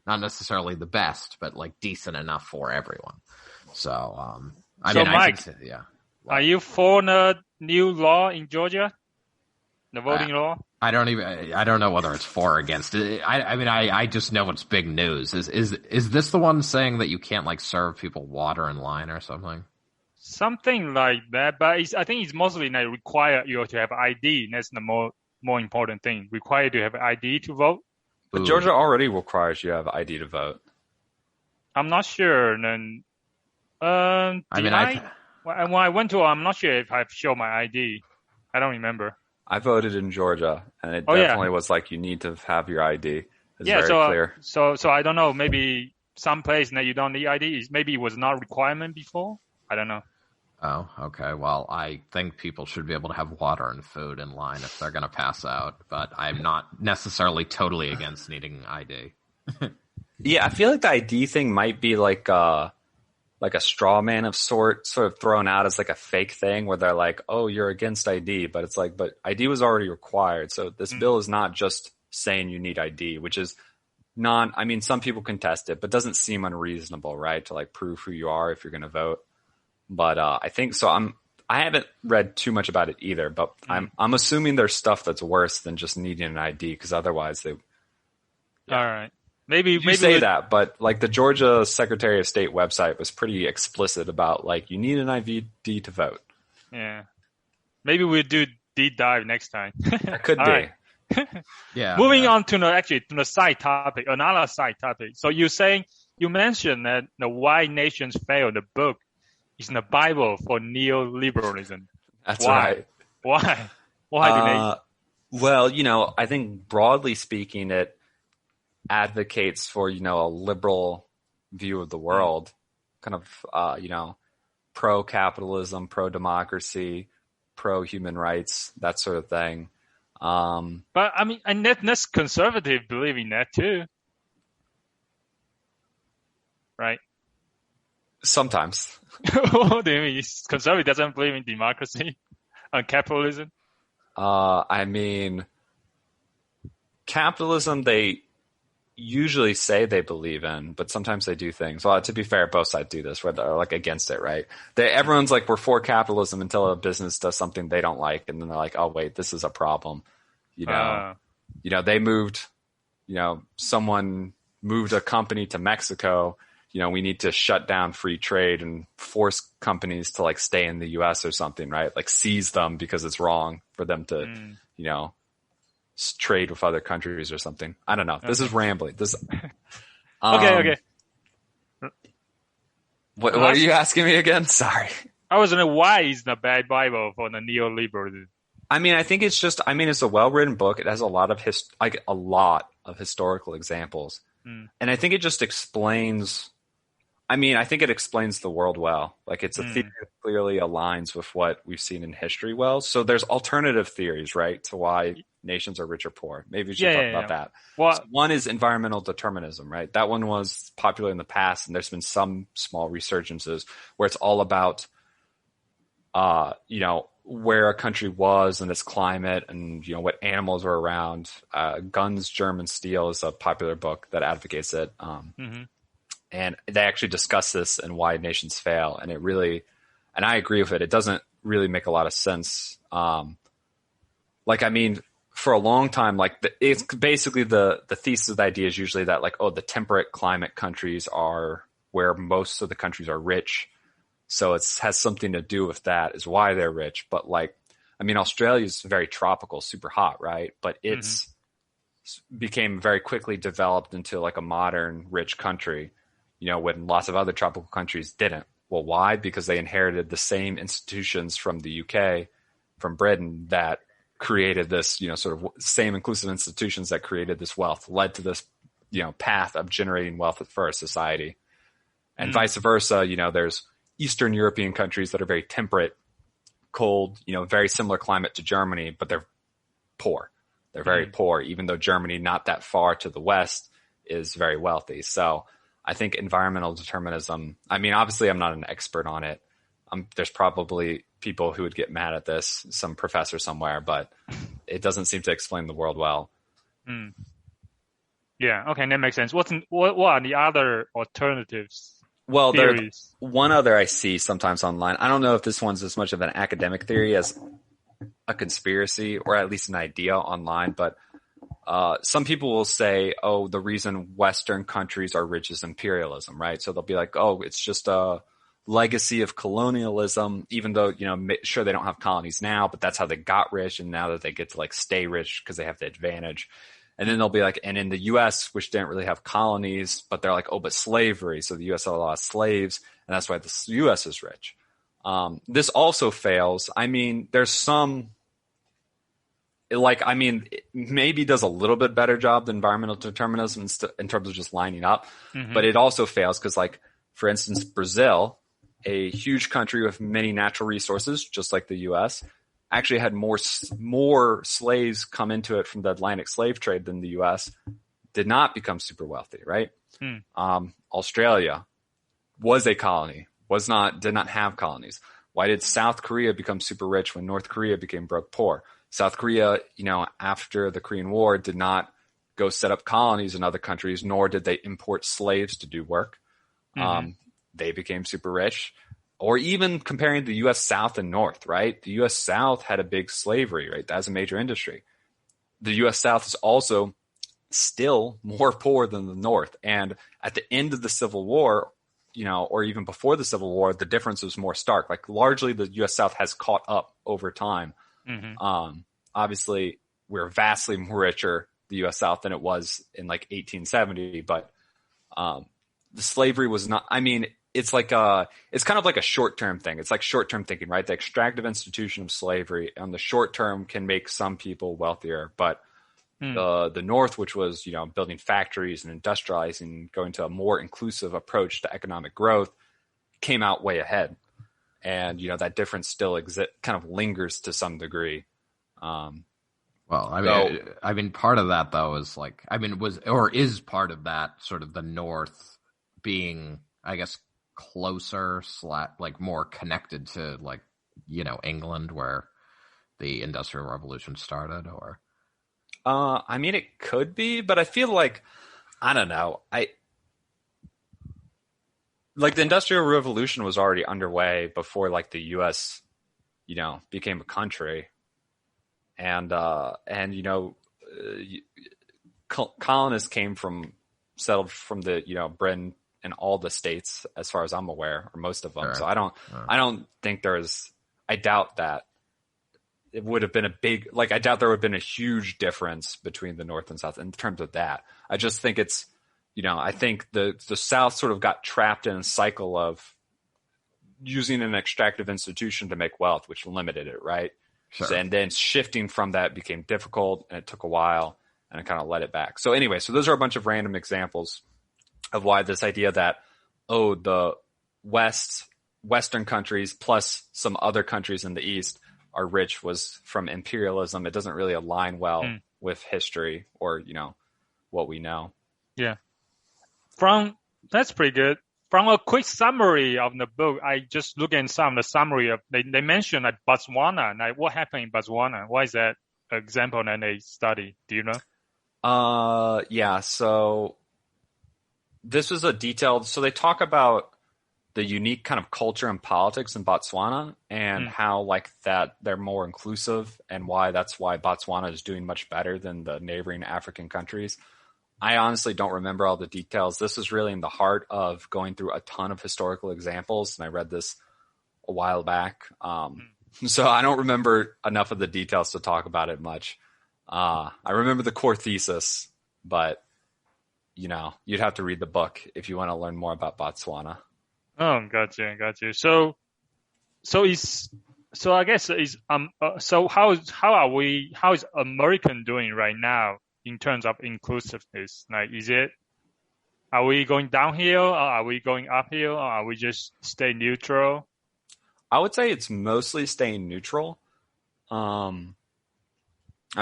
S1: not necessarily the best, but like decent enough for everyone. So,
S4: Mike,
S1: I think, yeah.
S4: Are you for the new law in Georgia? The voting law?
S1: I don't know whether it's for or against it. I mean, I just know it's big news. Is this the one saying that you can't like serve people water in line or something?
S4: Something like that, but I think it's mostly like require you to have ID. That's the more important thing. Required to have ID to vote.
S3: But Georgia already requires you to have ID to vote.
S4: I'm not sure. Then, when I went to, I'm not sure if I've shown my ID. I don't remember.
S3: I voted in Georgia, and it definitely was like you need to have your ID. It's very clear.
S4: So I don't know. Maybe some place that you don't need ID. Maybe it was not a requirement before. I don't know.
S1: Oh, okay. Well, I think people should be able to have water and food in line if they're going to pass out, but I'm not necessarily totally against needing ID.
S3: Yeah, I feel like the ID thing might be like a straw man of sort of thrown out as like a fake thing where they're like, oh, you're against ID, but it's like, but ID was already required. So this bill is not just saying you need ID, which is I mean, some people contest it, but doesn't seem unreasonable, right? To like prove who you are if you're going to vote. But I think so. I haven't read too much about it either, but I'm assuming there's stuff that's worse than just needing an ID because otherwise they.
S4: Yeah. All right. Maybe
S3: say that, but like the Georgia Secretary of State website was pretty explicit about like you need an ID to vote.
S4: Yeah. Maybe we'll do deep dive next time.
S3: That could be.
S4: Right.
S1: Yeah.
S4: Moving on to the side topic, another side topic. So you mentioned that the Why Nations Fail, the book, is in the Bible for neoliberalism.
S3: That's right.
S4: Why? Why do they?
S3: Well, I think broadly speaking, it advocates for, a liberal view of the world, kind of, pro-capitalism, pro-democracy, pro-human rights, that sort of thing.
S4: But I mean, and that's conservative believe in that too, right?
S3: Sometimes.
S4: What do you mean? Conservative doesn't believe in democracy and capitalism?
S3: I mean, capitalism, they usually say they believe in, but sometimes they do things. Well, to be fair, both sides do this, where they're like against it, right? Everyone's like, we're for capitalism until a business does something they don't like, and then they're like, oh wait, this is a problem. They moved, someone moved a company to Mexico. We need to shut down free trade and force companies to like stay in the US or something, right? Like seize them because it's wrong for them to, trade with other countries or something. I don't know. Okay. This is rambling.
S4: Okay.
S3: What are you asking me again? Sorry.
S4: I was wondering why is the bad Bible for the neoliberalism?
S3: I mean, I think it's a well-written book. It has a lot of historical examples. And I think it just explains, I think it explains the world well. Like it's a theory that clearly aligns with what we've seen in history well. So there's alternative theories, right, to why nations are rich or poor. Maybe we should talk about that. Well, so one is environmental determinism, right? That one was popular in the past, and there's been some small resurgences where it's all about, where a country was and its climate and, what animals are around. Guns, Germ, and Steel is a popular book that advocates it. And they actually discuss this and why nations fail. And and I agree with it. It doesn't really make a lot of sense. For a long time, it's basically the thesis of the idea is usually that the temperate climate countries are where most of the countries are rich. So it has something to do with that is why they're rich. But Australia is very tropical, super hot, right? But it's became very quickly developed into a modern rich country, when lots of other tropical countries didn't. Well, why? Because they inherited the same institutions from the UK, from Britain that created this, sort of same inclusive institutions that created this wealth, led to this, path of generating wealth for a society. And vice versa, there's Eastern European countries that are very temperate, cold, very similar climate to Germany, but they're poor. They're very poor, even though Germany, not that far to the west, is very wealthy. So I think environmental determinism, obviously I'm not an expert on it. There's probably people who would get mad at this, some professor somewhere, but it doesn't seem to explain the world well.
S4: Yeah, okay, that makes sense. What are the other alternatives?
S3: Well, there's one other I see sometimes online. I don't know if this one's as much of an academic theory as a conspiracy or at least an idea online, but some people will say, the reason Western countries are rich is imperialism, right? So they'll be like, it's just a legacy of colonialism, even though, sure, they don't have colonies now, but that's how they got rich. And now that they get to stay rich because they have the advantage. And then they'll be like, and in the U.S., which didn't really have colonies, but they're like, but slavery. So the U.S. had a lot of slaves, and that's why the U.S. is rich. This also fails. There's some, it maybe does a little bit better job than environmental determinism in terms of just lining up, but it also fails because, for instance, Brazil, a huge country with many natural resources, just like the U.S., actually had more slaves come into it from the Atlantic slave trade than the U.S., did not become super wealthy, right? Australia was a colony, did not have colonies. Why did South Korea become super rich when North Korea became broke poor? South Korea, after the Korean War, did not go set up colonies in other countries, nor did they import slaves to do work. They became super rich. Or even comparing the U.S. South and North, right? The U.S. South had a big slavery, right? That's a major industry. The U.S. South is also still more poor than the North. And at the end of the Civil War, or even before the Civil War, the difference was more stark. Largely the U.S. South has caught up over time. Obviously, we're vastly more richer, the U.S. South, than it was in 1870. But the slavery was not, it's it's kind of like a short-term thing. It's like short-term thinking, right? The extractive institution of slavery on the short term can make some people wealthier, but the North, which was, building factories and industrializing, going to a more inclusive approach to economic growth, came out way ahead. and that difference still kind of lingers to some degree.
S1: Well, I mean, part of that though is is part of that sort of the North being, I guess, closer more connected to England, where the Industrial Revolution started, or.
S3: I mean, it could be, but I feel like, I don't know. The Industrial Revolution was already underway before the U.S., became a country. And colonists settled from the, Britain and all the states, as far as I'm aware, or most of them.
S1: Sure.
S3: So I don't think I doubt that it would have been I doubt there would have been a huge difference between the North and South in terms of that. I just think it's, I think the South sort of got trapped in a cycle of using an extractive institution to make wealth, which limited it, right?
S1: Sure.
S3: So, and then shifting from that became difficult, and it took a while, and it kind of let it back. So anyway, those are a bunch of random examples of why this idea that, the Western countries plus some other countries in the East are rich was from imperialism. It doesn't really align well with history or, what we know.
S4: Yeah. That's pretty good. From a quick summary of the book, I just look at some of the summary of, they mentioned Botswana. What happened in Botswana? What is that example that they study? Do you know?
S3: Yeah. So this was so they talk about the unique kind of culture and politics in Botswana and how that they're more inclusive, and that's why Botswana is doing much better than the neighboring African countries. I honestly don't remember all the details. This is really in the heart of going through a ton of historical examples, and I read this a while back. So I don't remember enough of the details to talk about it much. I remember the core thesis, but you'd have to read the book if you want to learn more about Botswana.
S4: Oh, gotcha. So I guess so how is American doing right now in terms of inclusiveness? Are we going downhill, or are we going uphill, or are we just stay neutral?
S3: I would say it's mostly staying neutral. I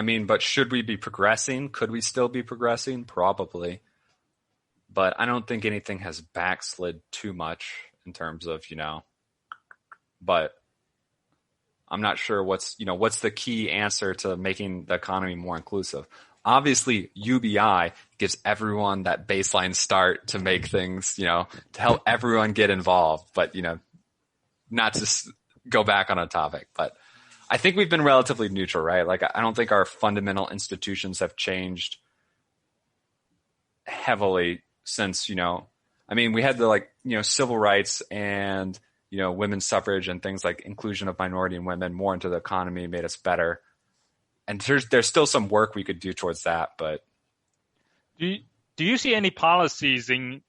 S3: mean, but should we be progressing? Could we still be progressing? Probably. But I don't think anything has backslid too much in terms of, but I'm not sure what's the key answer to making the economy more inclusive. Obviously, UBI gives everyone that baseline start to make things, to help everyone get involved, but, not to go back on a topic, but I think we've been relatively neutral, right? I don't think our fundamental institutions have changed heavily since, I mean, we had the civil rights and, women's suffrage and things like inclusion of minority and women more into the economy made us better. And there's still some work we could do towards that, but.
S4: Do you see any policies in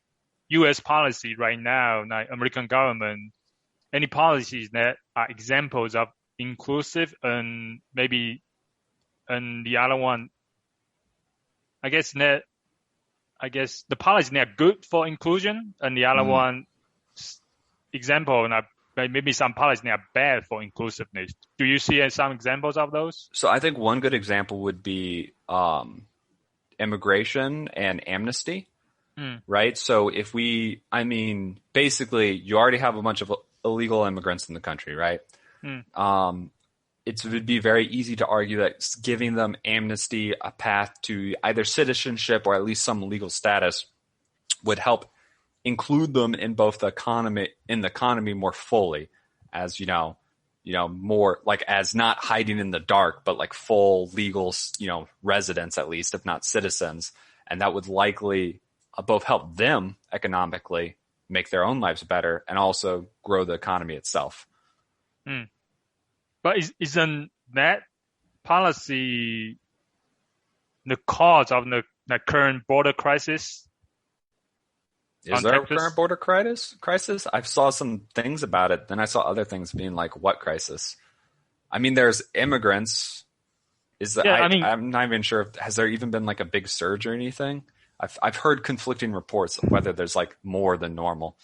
S4: U.S. policy right now, American government, any policies that are examples of inclusive and maybe, and the other one, I guess the policy are good for inclusion, and the other one example, maybe some policies are bad for inclusiveness. Do you see some examples of those?
S3: So I think one good example would be immigration and amnesty, right? So basically you already have a bunch of illegal immigrants in the country, right? It would be very easy to argue that giving them amnesty, a path to either citizenship or at least some legal status, would help include them in both the economy more fully, as more as not hiding in the dark, but full legal residents, at least, if not citizens, and that would likely both help them economically, make their own lives better, and also grow the economy itself.
S4: But isn't that policy the cause of the current border crisis?
S3: Is there a current border crisis? I saw some things about it. Then I saw other things being what crisis? I mean, there's immigrants. I'm not even sure. Has there even been a big surge or anything? I've heard conflicting reports of whether there's more than normal.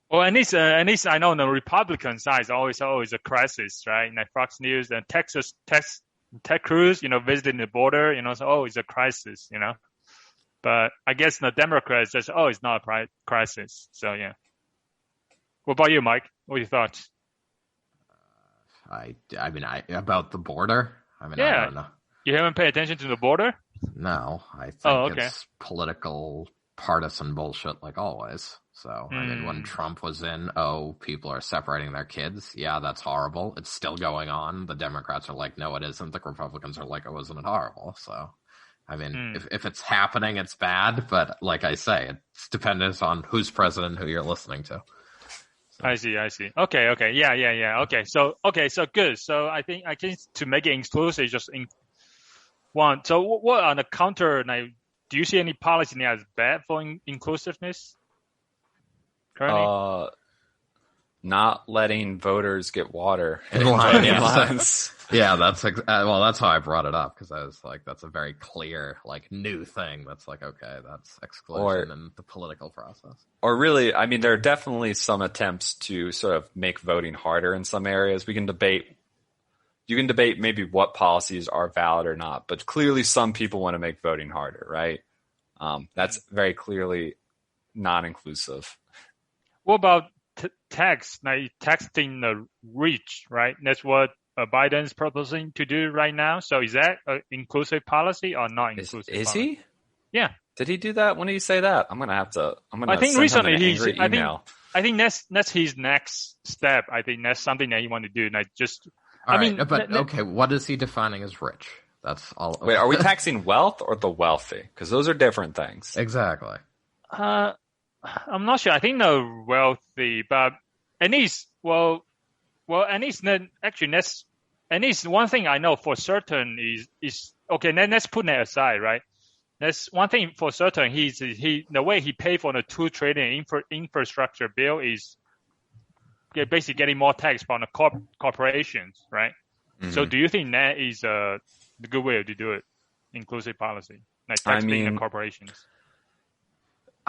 S4: Well, at least I know on the Republican side is always a crisis, right? Like Fox News and Ted Cruz, visiting the border, so it's a crisis, But I guess the Democrats says, it's not a crisis. So yeah. What about you, Mike? What are your thoughts?
S1: I mean, about the border. I mean, I
S4: Yeah.
S1: don't know.
S4: You haven't paid attention to the border?
S1: No, I think
S4: okay.
S1: it's political, partisan bullshit like always. So, I mean, when
S4: Mm.
S1: Trump was in, people are separating their kids. Yeah, that's horrible. It's still going on. The Democrats are like, no, it isn't. The Republicans are like, oh, isn't it horrible? So, I mean, if it's happening, it's bad. But like I say, it's dependent on who's president, who you're listening to.
S4: I see. Okay. Yeah. Okay. So good. So I think to make it inclusive, just in one. So what on the counter? Like, do you see any policy that is bad for inclusiveness currently?
S3: Not letting voters get water
S1: In
S3: in
S1: line.
S3: lines.
S1: Yeah, that's how I brought it up, because I was like, that's a very clear, like, new thing. That's like, okay, that's exclusion in the political process.
S3: Or really, I mean, there are definitely some attempts to sort of make voting harder in some areas. You can debate maybe what policies are valid or not, but clearly some people want to make voting harder, right? That's very clearly not inclusive.
S4: What about tax? Like taxing the rich, right? That's what Biden's proposing to do right now. So is that an inclusive policy or not inclusive?
S3: Is
S4: policy?
S3: he?
S4: Yeah.
S3: Did he do that? When did he say that? I think
S4: recently
S3: email.
S4: I think that's his next step. I think that's something that he want to do. Like just.
S1: Okay, what is he defining as rich? That's all.
S3: Wait, are we taxing wealth or the wealthy? Because those are different things.
S1: Exactly.
S4: I'm not sure. I think the wealthy, but at least, at least one thing I know for certain is okay. Then let's put that aside, right? That's one thing for certain. The way he paid for the $2 trillion infrastructure bill is basically getting more tax from the corporations, right? Mm-hmm. So do you think that is the good way to do it? Inclusive policy, like taxing the corporations.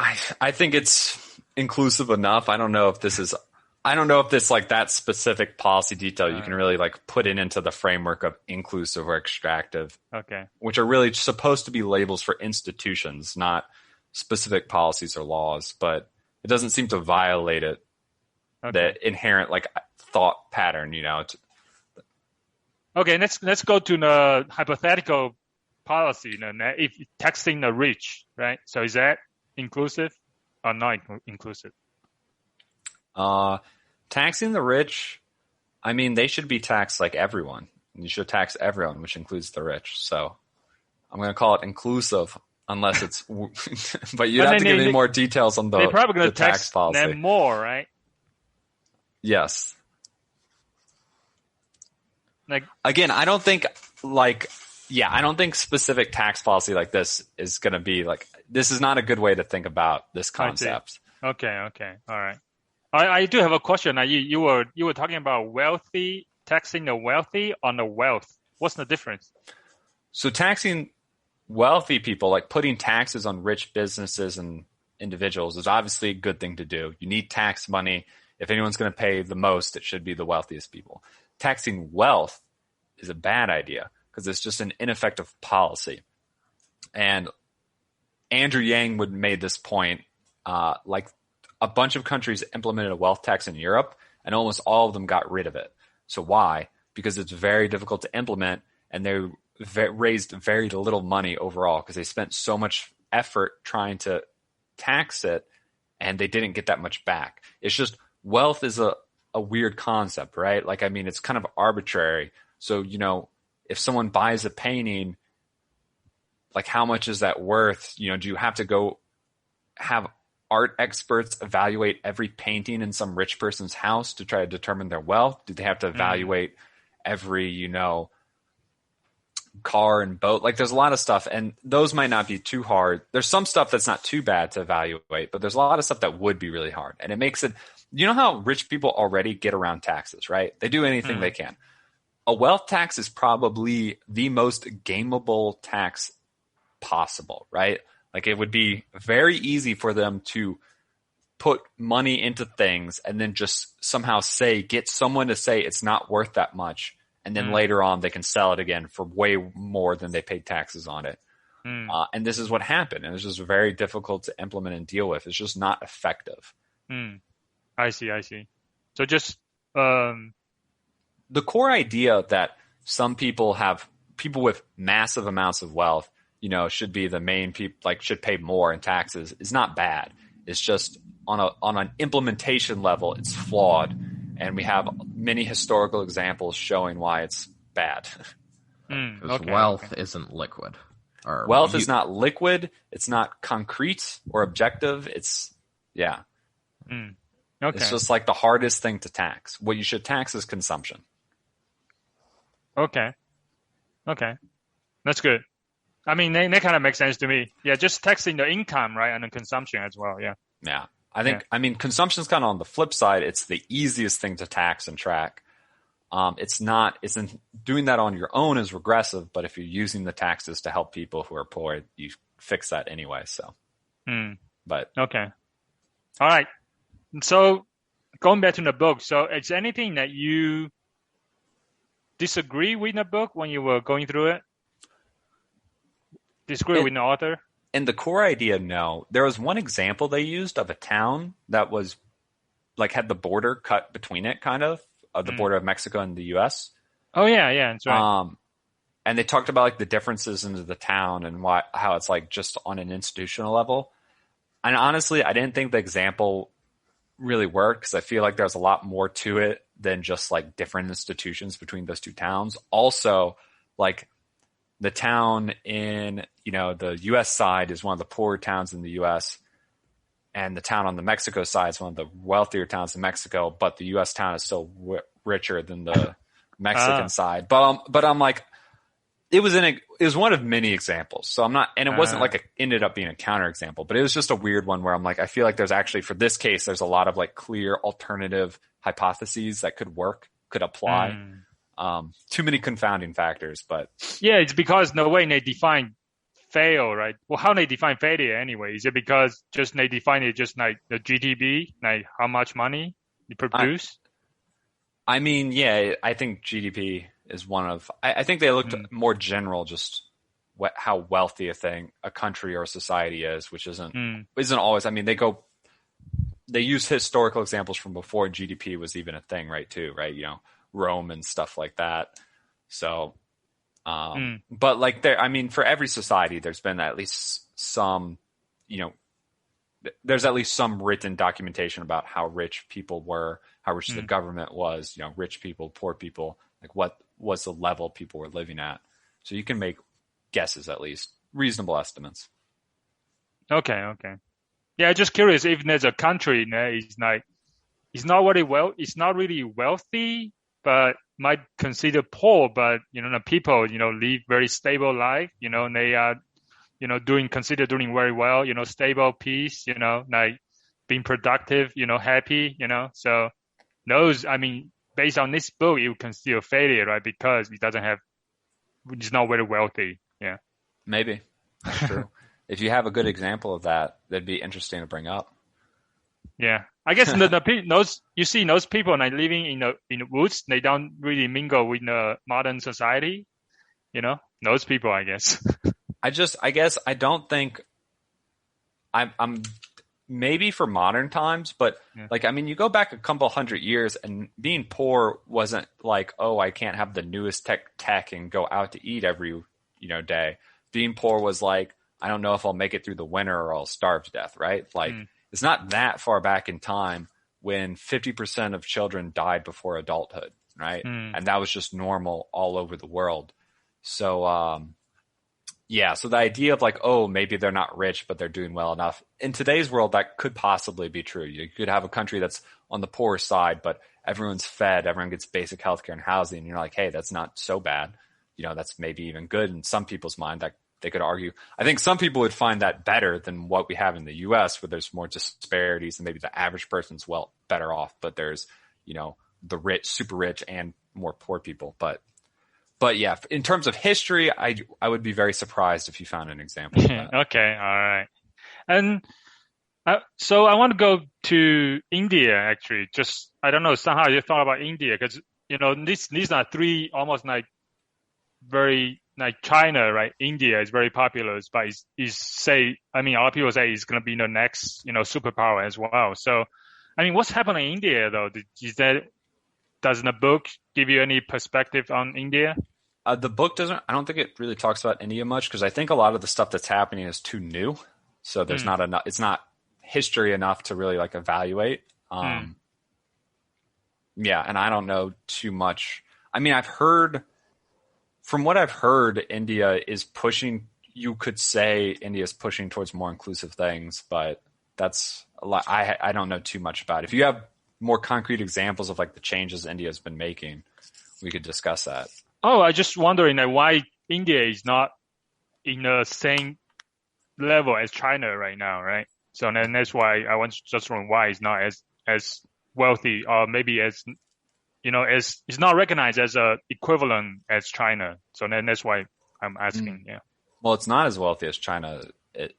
S3: I think it's inclusive enough. I don't know if this like that specific policy detail you can really like put it into the framework of inclusive or extractive.
S4: Okay.
S3: Which are really supposed to be labels for institutions, not specific policies or laws, but it doesn't seem to violate it. Okay. The inherent like thought pattern,
S4: Okay, let's go to the hypothetical policy. If taxing the rich, right? So is that inclusive or not inclusive?
S3: Taxing the rich, I mean, they should be taxed like everyone. You should tax everyone, which includes the rich. So I'm going to call it inclusive, unless it's. But you have to give me more details on
S4: they're probably going to
S3: tax policy.
S4: Them more, right?
S3: Yes.
S4: Like
S3: again, I don't think specific tax policy like this is going to be like. This is not a good way to think about this concept.
S4: Okay, all right. I do have a question. You were talking about taxing the wealthy on the wealth. What's the difference?
S3: So taxing wealthy people, like putting taxes on rich businesses and individuals, is obviously a good thing to do. You need tax money. If anyone's going to pay the most, it should be the wealthiest people. Taxing wealth is a bad idea because it's just an ineffective policy. And Andrew Yang made this point, like a bunch of countries implemented a wealth tax in Europe, and almost all of them got rid of it. So why? Because it's very difficult to implement, and they raised very little money overall because they spent so much effort trying to tax it, and they didn't get that much back. It's just wealth is a weird concept, right? Like, I mean, it's kind of arbitrary. So, if someone buys a painting, like how much is that worth? Do you have to go have art experts evaluate every painting in some rich person's house to try to determine their wealth? Do they have to evaluate every, car and boat? Like there's a lot of stuff, and those might not be too hard. There's some stuff that's not too bad to evaluate, but there's a lot of stuff that would be really hard. And it makes it, how rich people already get around taxes, right? They do anything they can. A wealth tax is probably the most gameable tax possible, right? Like it would be very easy for them to put money into things and then just somehow get someone to say it's not worth that much. And then later on they can sell it again for way more than they paid taxes on it. And this is what happened. And it's just very difficult to implement and deal with. It's just not effective.
S4: I see. So just,
S3: the core idea that some people with massive amounts of wealth, should be the main people, like should pay more in taxes is not bad. It's just on an implementation level, it's flawed. And we have many historical examples showing why it's bad.
S1: Because wealth isn't liquid.
S3: Wealth is not liquid. It's not concrete or objective. It's,
S4: Okay.
S3: It's just like the hardest thing to tax. What you should tax is consumption.
S4: Okay. That's good. I mean, that kind of makes sense to me. Yeah, just taxing the income, right, and the consumption as well. Yeah.
S3: Yeah. I mean, consumption is kind of on the flip side. It's the easiest thing to tax and track. Isn't doing that on your own is regressive, but if you're using the taxes to help people who are poor, you fix that anyway. So, but
S4: okay. All right. So going back to the book, so is there anything that you disagree with the book when you were going through it? Disagree with the author?
S3: And the core idea, no. There was one example they used of a town that was like had the border cut between it, kind of the border of Mexico and the U.S.
S4: Oh yeah, that's right.
S3: And they talked about like the differences into the town and how it's like just on an institutional level. And honestly, I didn't think the example really worked because I feel like there's a lot more to it than just like different institutions between those two towns. Also, like the town in, the U.S. side is one of the poorer towns in the U.S. and the town on the Mexico side is one of the wealthier towns in Mexico, but the U.S. town is still richer than the Mexican side. But I'm like, it was one of many examples. So I'm not, and it wasn't like ended up being a counterexample, but it was just a weird one where I'm like, I feel like there's actually, for this case, there's a lot of like clear alternative hypotheses that could apply. Too many confounding factors, but
S4: yeah, it's because the way they define fail, right? Well, how they define failure anyway? Is it because just they define it just like the GDP, like how much money you produce?
S3: I mean, yeah, I think GDP is one of. I think they looked more general, just how wealthy a country or a society is, which isn't always. I mean, they use historical examples from before GDP was even a thing, right? Too, right? Rome and stuff like that. So, but like for every society, there's been at least some, there's at least some written documentation about how rich people were, how rich the government was, rich people, poor people, like what was the level people were living at. So you can make guesses, at least reasonable estimates.
S4: Okay. Yeah, just curious if there's a country that is like, it's not really wealthy, but might consider poor, but the people live very stable life, and they are consider doing very well, stable, peace, like being productive, happy, so those, I mean, based on this book, you can see a failure, right? Because it's not very wealthy. Yeah,
S3: maybe that's true. If you have a good example of that, that'd be interesting to bring up. Yeah,
S4: I guess those people like living in the woods, they don't really mingle with the modern society. Those people, I guess.
S3: I guess I don't think I'm maybe for modern times, but like, I mean, you go back a couple hundred years and being poor wasn't like, oh, I can't have the newest tech and go out to eat every, day. Being poor was like, I don't know if I'll make it through the winter or I'll starve to death, right? Like, it's not that far back in time when 50% of children died before adulthood, right? And that was just normal all over the world. So, so the idea of like, oh, maybe they're not rich, but they're doing well enough. In today's world, that could possibly be true. You could have a country that's on the poor side, but everyone's fed, everyone gets basic healthcare and housing. And you're like, hey, that's not so bad. That's maybe even good in some people's mind. That they could argue. I think some people would find that better than what we have in the U.S., where there's more disparities and maybe the average person's better off, but there's, the rich, super rich and more poor people. But yeah, in terms of history, I would be very surprised if you found an example of that.
S4: Okay. All right. And So I want to go to India actually. Just I don't know somehow you thought about India because these are three almost like very like China, right? India is very popular, but a lot of people say it's going to be the next superpower as well. So I mean, what's happening in India though? Does the book give you any perspective on India?
S3: The book doesn't. I don't think it really talks about India much because I think a lot of the stuff that's happening is too new. So there's not enough. It's not history enough to really like evaluate. Yeah, and I don't know too much. I mean, from what I've heard, India is pushing. You could say India is pushing towards more inclusive things, but that's a lot. I don't know too much about it. If you have more concrete examples of like the changes India's been making, we could discuss that.
S4: Oh, I just wondering why India is not in the same level as China right now, right? So then that's why I want to just wondering why it's not as wealthy or maybe as as it's not recognized as a equivalent as China. So then that's why I'm asking. Yeah.
S3: Well, it's not as wealthy as China,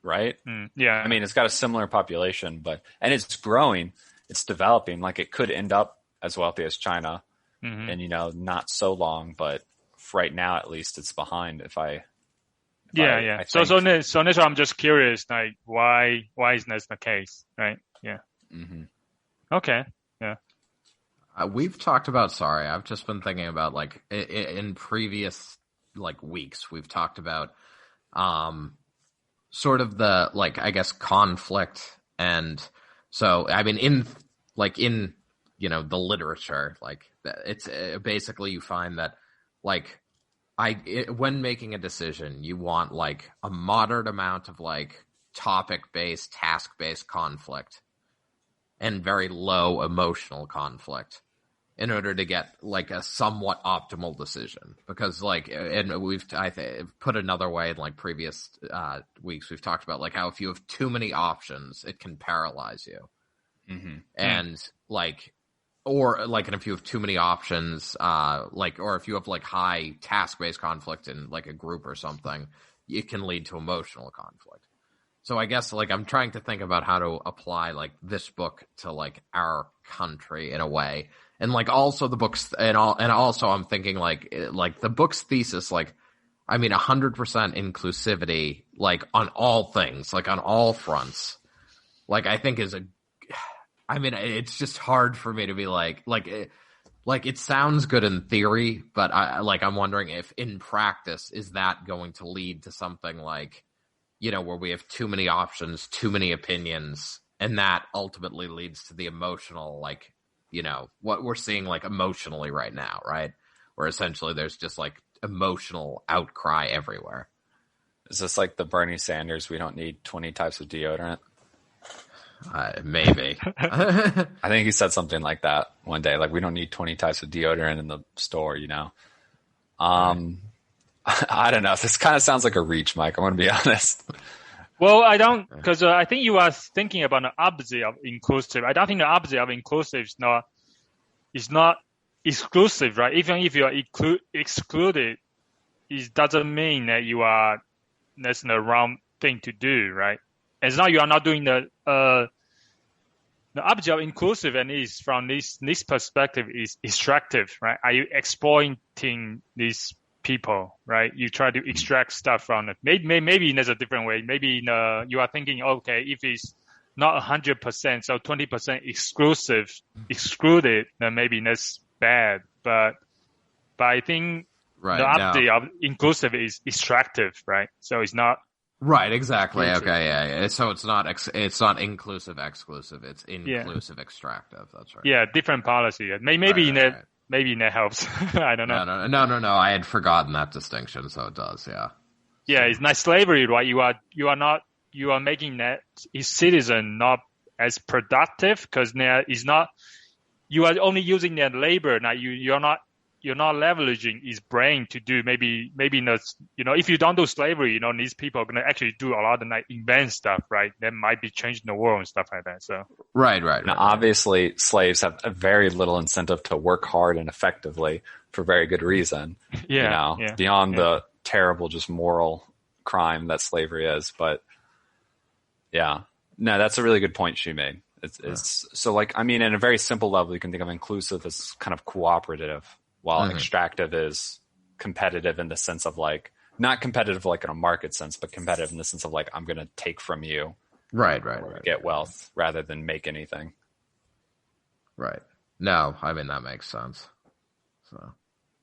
S3: right?
S4: Yeah.
S3: I mean, it's got a similar population, and it's growing. It's developing. Like it could end up as wealthy as China, and not so long. But right now, at least, it's behind.
S4: Yeah. So that's why I'm just curious, like why is that the case, right? Yeah.
S3: Mm-hmm.
S4: Okay. Yeah.
S1: We've talked about. Sorry, I've just been thinking about like in previous like weeks. We've talked about sort of the like I guess conflict, and so I mean in the literature, like it's basically you find that like when making a decision, you want like a moderate amount of like topic-based, task-based conflict and very low emotional conflict in order to get like a somewhat optimal decision. Because like, and I put another way in like previous weeks, we've talked about like how if you have too many options, it can paralyze you. And like, or like, and if you have too many options, or if you have like high task-based conflict in like a group or something, it can lead to emotional conflict. So I guess like I'm trying to think about how to apply like this book to like our country in a way, and like also the books and also I'm thinking like the book's thesis, like I mean 100% inclusivity, like on all things, like on all fronts, like I think it's just hard for me to be like it sounds good in theory, but I'm wondering if in practice is that going to lead to something like, where we have too many options, too many opinions, and that ultimately leads to the emotional, like, what we're seeing like emotionally right now, right? Where essentially there's just like emotional outcry everywhere.
S3: Is this like the Bernie Sanders, we don't need 20 types of deodorant?
S1: Maybe.
S3: I think he said something like that one day. Like, we don't need 20 types of deodorant in the store, I don't know. This kind of sounds like a reach, Mike. I'm going to be honest.
S4: Well, I don't, because I think you are thinking about the opposite of inclusive. I don't think the opposite of inclusive is not exclusive, right? Even if you are excluded, it doesn't mean that that's the wrong thing to do, right? As long as you are not doing the opposite of inclusive, and is from this perspective is extractive, right? Are you exploiting these people, right? You try to extract stuff from it. Maybe there's a different way. Maybe you are thinking, okay, if it's not 100%, so 20% excluded, then maybe that's bad. But I think the opposite of inclusive is extractive, right? So it's not.
S1: Right, exactly. Inclusive. Okay, yeah. So it's not inclusive, exclusive. It's inclusive, extractive. That's right.
S4: Yeah, different policy. Maybe that helps. I don't know.
S1: No. I had forgotten that distinction, so it does. Yeah.
S4: Yeah, it's not slavery, right? You are making that citizen not as productive because is not. You are only using their labor. Now you're not leveraging his brain to do maybe if you don't do slavery, these people are going to actually do a lot of invent stuff, right? That might be changing the world and stuff like that. So
S1: right.
S3: Now, obviously, slaves have a very little incentive to work hard and effectively for very good reason. Beyond the terrible, just moral crime that slavery is. But yeah, No, that's a really good point she made. It's so like, I mean, in a very simple level, you can think of inclusive as kind of cooperative, while extractive is competitive in the sense of like, not competitive like in a market sense, but competitive in the sense of like, I'm going to take from you,
S1: right,
S3: get wealth rather than make anything.
S1: Right. No, I mean, that makes sense. So,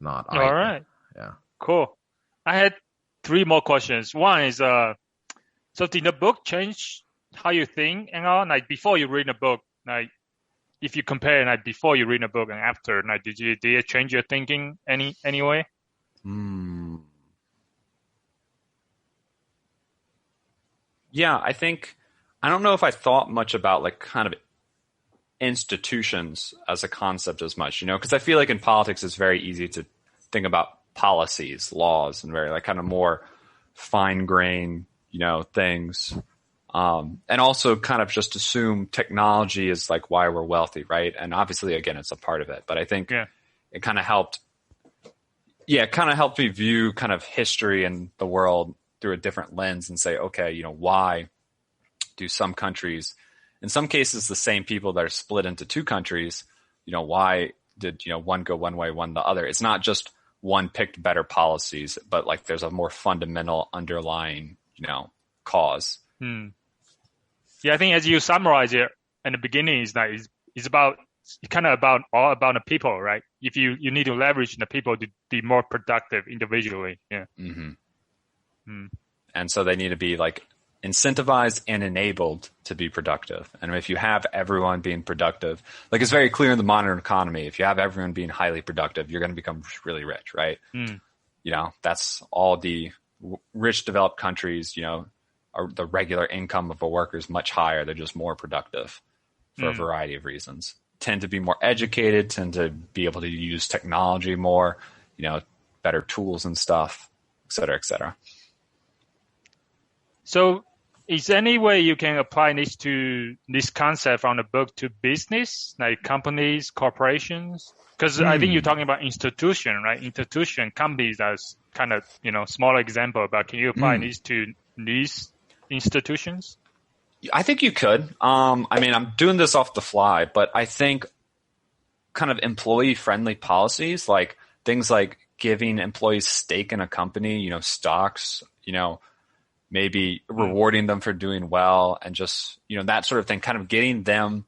S1: not.
S4: All right.
S1: Yeah.
S4: Cool. I had 3 more questions. One is, so did the book change how you think and all? Like before you read a book, like if you compare like before you read a book and after, like did it change your thinking any way?
S3: Yeah, I don't know if I thought much about like kind of institutions as a concept as much, because I feel like in politics it's very easy to think about policies, laws, and very like kind of more fine-grained, things. And also kind of just assume technology is like why we're wealthy, right? And obviously, again, it's a part of it. But I think it kind of helped me view kind of history and the world through a different lens and say, okay, why do some countries, in some cases, the same people that are split into 2 countries, why did, one go one way, one the other? It's not just one picked better policies, but like there's a more fundamental underlying, cause.
S4: Yeah, I think as you summarize it in the beginning, it's kind of about all about the people, right? If you need to leverage the people to be more productive individually. Yeah.
S3: And so they need to be like incentivized and enabled to be productive. And if you have everyone being productive, like it's very clear in the modern economy, if you have everyone being highly productive, you're going to become really rich, right? That's all the rich developed countries, the regular income of a worker is much higher. They're just more productive for a variety of reasons. Tend to be more educated, tend to be able to use technology more, better tools and stuff, et cetera, et cetera.
S4: So is there any way you can apply this concept from the book to business, like companies, corporations? Because I think you're talking about institution, right? Institution, companies as kind of, smaller example, but can you apply this to these institutions?
S3: I think you could. I mean, I'm doing this off the fly, but I think kind of employee-friendly policies, like things like giving employees stake in a company, stocks, maybe rewarding them for doing well, and just, that sort of thing, kind of getting them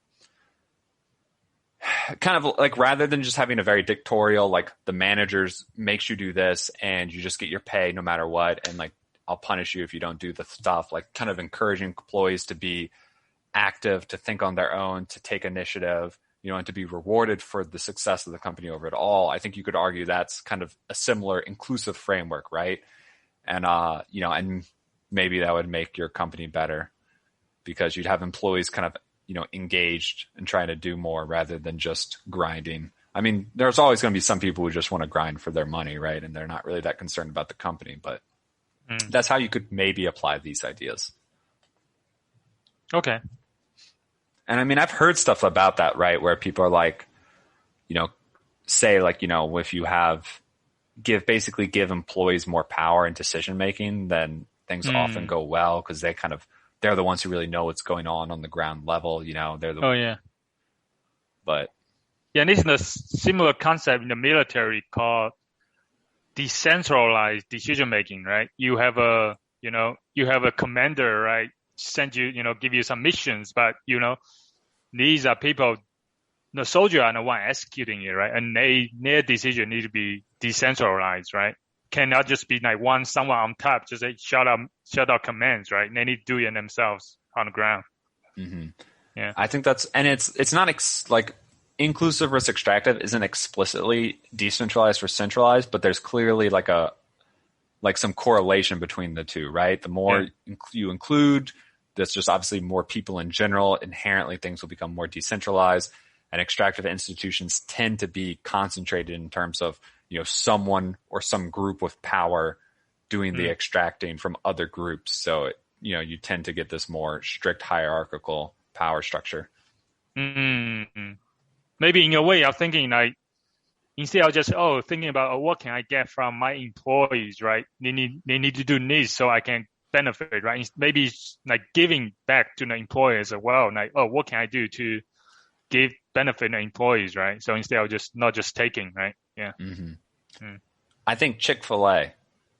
S3: kind of like, rather than just having a very dictatorial, like the managers makes you do this and you just get your pay no matter what, and like, I'll punish you if you don't do the stuff, like kind of encouraging employees to be active, to think on their own, to take initiative, and to be rewarded for the success of the company over it all. I think you could argue that's kind of a similar inclusive framework, right? And, and maybe that would make your company better because you'd have employees kind of, engaged and trying to do more rather than just grinding. I mean, there's always going to be some people who just want to grind for their money, right? And they're not really that concerned about the company, but that's how you could maybe apply these ideas.
S4: Okay.
S3: And I mean, I've heard stuff about that, right? Where people are like, say like, if you give employees more power in decision making, then things often go well because they're the ones who really know what's going on the ground level. They're the But
S4: and this is a similar concept in the military called decentralized decision making, right? You have a commander, right? Send you, give you some missions, but these are people, the soldier are the one executing it, right? And their decision need to be decentralized, right? Cannot just be like someone on top, just like shout out commands, right? They need to do it themselves on the ground. Yeah, I
S3: think it's not like inclusive versus extractive isn't explicitly decentralized or centralized, but there's clearly like some correlation between the two, right? The more you include, there's just obviously more people in general. Inherently, things will become more decentralized, and extractive institutions tend to be concentrated in terms of someone or some group with power doing the extracting from other groups. So you tend to get this more strict hierarchical power structure.
S4: Maybe in a way, I'm thinking like instead of just thinking about what can I get from my employees, right? They need to do this so I can benefit, right? Maybe it's like giving back to the employers as well. Like, oh, what can I do to give benefit to employees, right? So instead of just not just taking, right? Yeah.
S3: I think Chick-fil-A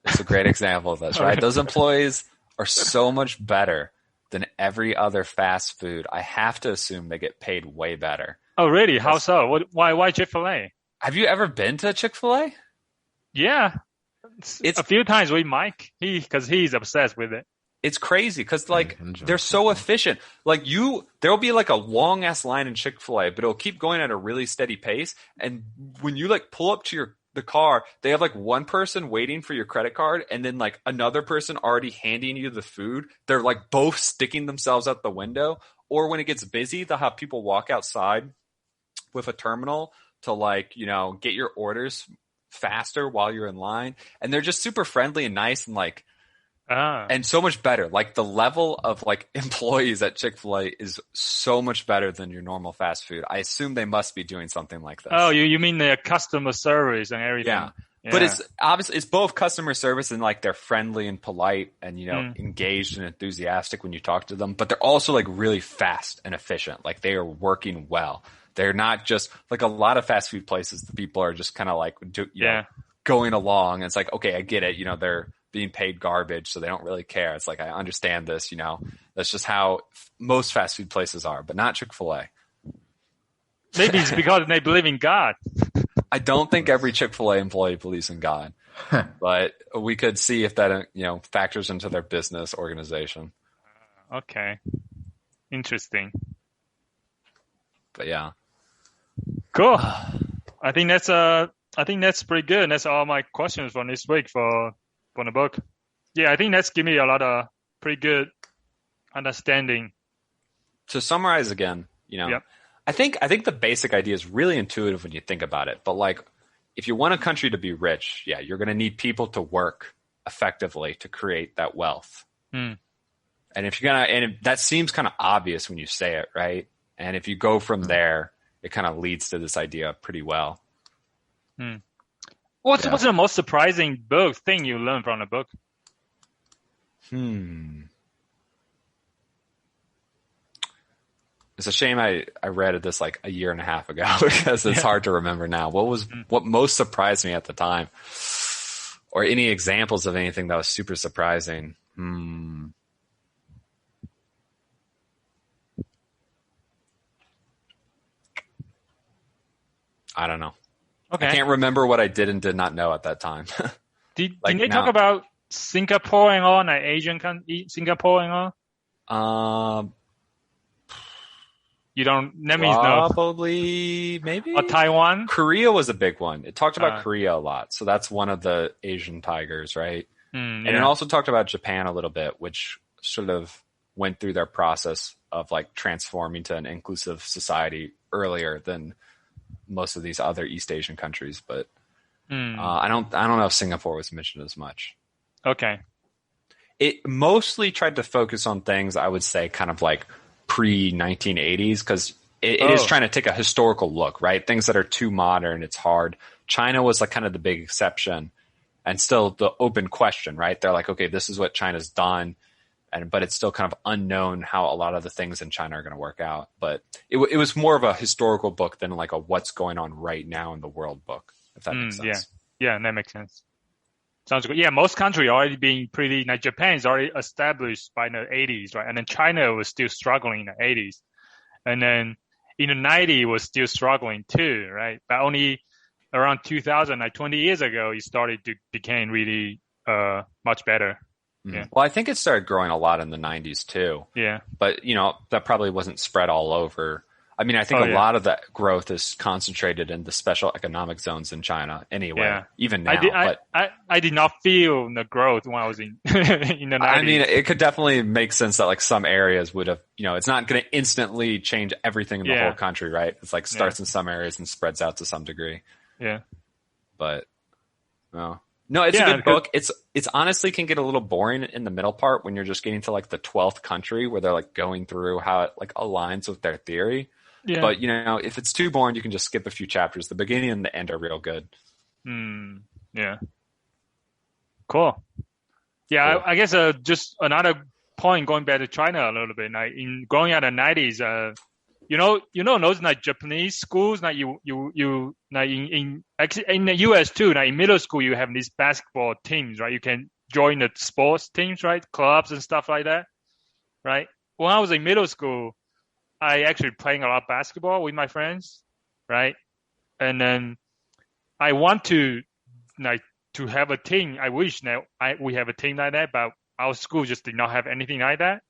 S3: is a great example of this, right? Those employees are so much better than every other fast food. I have to assume they get paid way better.
S4: Oh, really? How so? Why Chick-fil-A?
S3: Have you ever been to Chick-fil-A?
S4: Yeah.
S3: It's
S4: a few times with Mike, because he's obsessed with it.
S3: It's crazy because like they're so efficient. Like there'll be like a long ass line in Chick-fil-A, but it'll keep going at a really steady pace. And when you like pull up to the car, they have like one person waiting for your credit card and then like another person already handing you the food. They're like both sticking themselves out the window. Or when it gets busy, they'll have people walk outside with a terminal to like, get your orders faster while you're in line. And they're just super friendly and nice and like, and so much better. Like the level of like employees at Chick-fil-A is so much better than your normal fast food. I assume they must be doing something like this.
S4: Oh, you mean their customer service and everything?
S3: Yeah. But it's obviously it's both customer service and like they're friendly and polite and engaged and enthusiastic when you talk to them. But they're also like really fast and efficient. Like they are working well. They're not just like a lot of fast food places. The people are just kind of like going along. And it's like, okay, I get it. They're being paid garbage, so they don't really care. It's like, I understand this, that's just how most fast food places are, but not Chick-fil-A.
S4: Maybe it's because they believe in God.
S3: I don't think every Chick-fil-A employee believes in God, but we could see if that, factors into their business organization.
S4: Okay. Interesting.
S3: But yeah.
S4: Cool. I think that's pretty good. That's all my questions for this week for the book. Yeah, I think that's give me a lot of pretty good understanding.
S3: To summarize again,
S4: Yep.
S3: I think the basic idea is really intuitive when you think about it. But like, if you want a country to be rich, you're going to need people to work effectively to create that wealth. And if you're and that seems kind of obvious when you say it, right? And if you go from there, it kind of leads to this idea pretty well.
S4: What's the most surprising thing you learned from the book?
S3: It's a shame I read this like a year and a half ago because it's hard to remember now. What most surprised me at the time? Or any examples of anything that was super surprising? I don't know.
S4: Okay.
S3: I can't remember what I did and did not know at that time.
S4: Did they talk about Singapore and all, like Asian Singapore and all? You don't. That means no.
S3: Probably, maybe.
S4: Or Taiwan.
S3: Korea was a big one. It talked about Korea a lot, so that's one of the Asian tigers, right? And it also talked about Japan a little bit, which sort of went through their process of like transforming to an inclusive society earlier than most of these other East Asian countries, but I don't know if Singapore was mentioned as much.
S4: Okay.
S3: It mostly tried to focus on things I would say kind of like pre-1980s because it is trying to take a historical look, right? Things that are too modern, it's hard. China was like kind of the big exception and still the open question, right? They're like, okay, this is what China's done. But it's still kind of unknown how a lot of the things in China are going to work out. But it was more of a historical book than like a what's going on right now in the world book, if that makes sense.
S4: Yeah, that makes sense. Sounds good. Yeah, most countries already being pretty, like Japan is already established by the 80s, right? And then China was still struggling in the 80s. And then in the 90s was still struggling too, right? But only around 2000, like 20 years ago, it started to become really much better. Yeah.
S3: Well, I think it started growing a lot in the 90s too.
S4: Yeah.
S3: But, that probably wasn't spread all over. I mean, I think a lot of that growth is concentrated in the special economic zones in China anyway, even now.
S4: I did not feel the growth when I was in in the 90s.
S3: I mean, it could definitely make sense that like some areas would have, it's not going to instantly change everything in the whole country, right? It's like starts in some areas and spreads out to some degree.
S4: Yeah.
S3: But, well. No, it's a good book. It's honestly can get a little boring in the middle part when you're just getting to like the 12th country where they're like going through how it like aligns with their theory. Yeah. But if it's too boring, you can just skip a few chapters. The beginning and the end are real good.
S4: Yeah. Cool. Yeah,
S3: Cool.
S4: I guess just another point going back to China a little bit. Like in growing out in the 90s, those like Japanese schools, like you like actually in the US too, like in middle school you have these basketball teams, right? You can join the sports teams, right? Clubs and stuff like that, right? When I was in middle school, I actually playing a lot of basketball with my friends, right? And then I want to like to have a team. I wish that we have a team like that, but our school just did not have anything like that.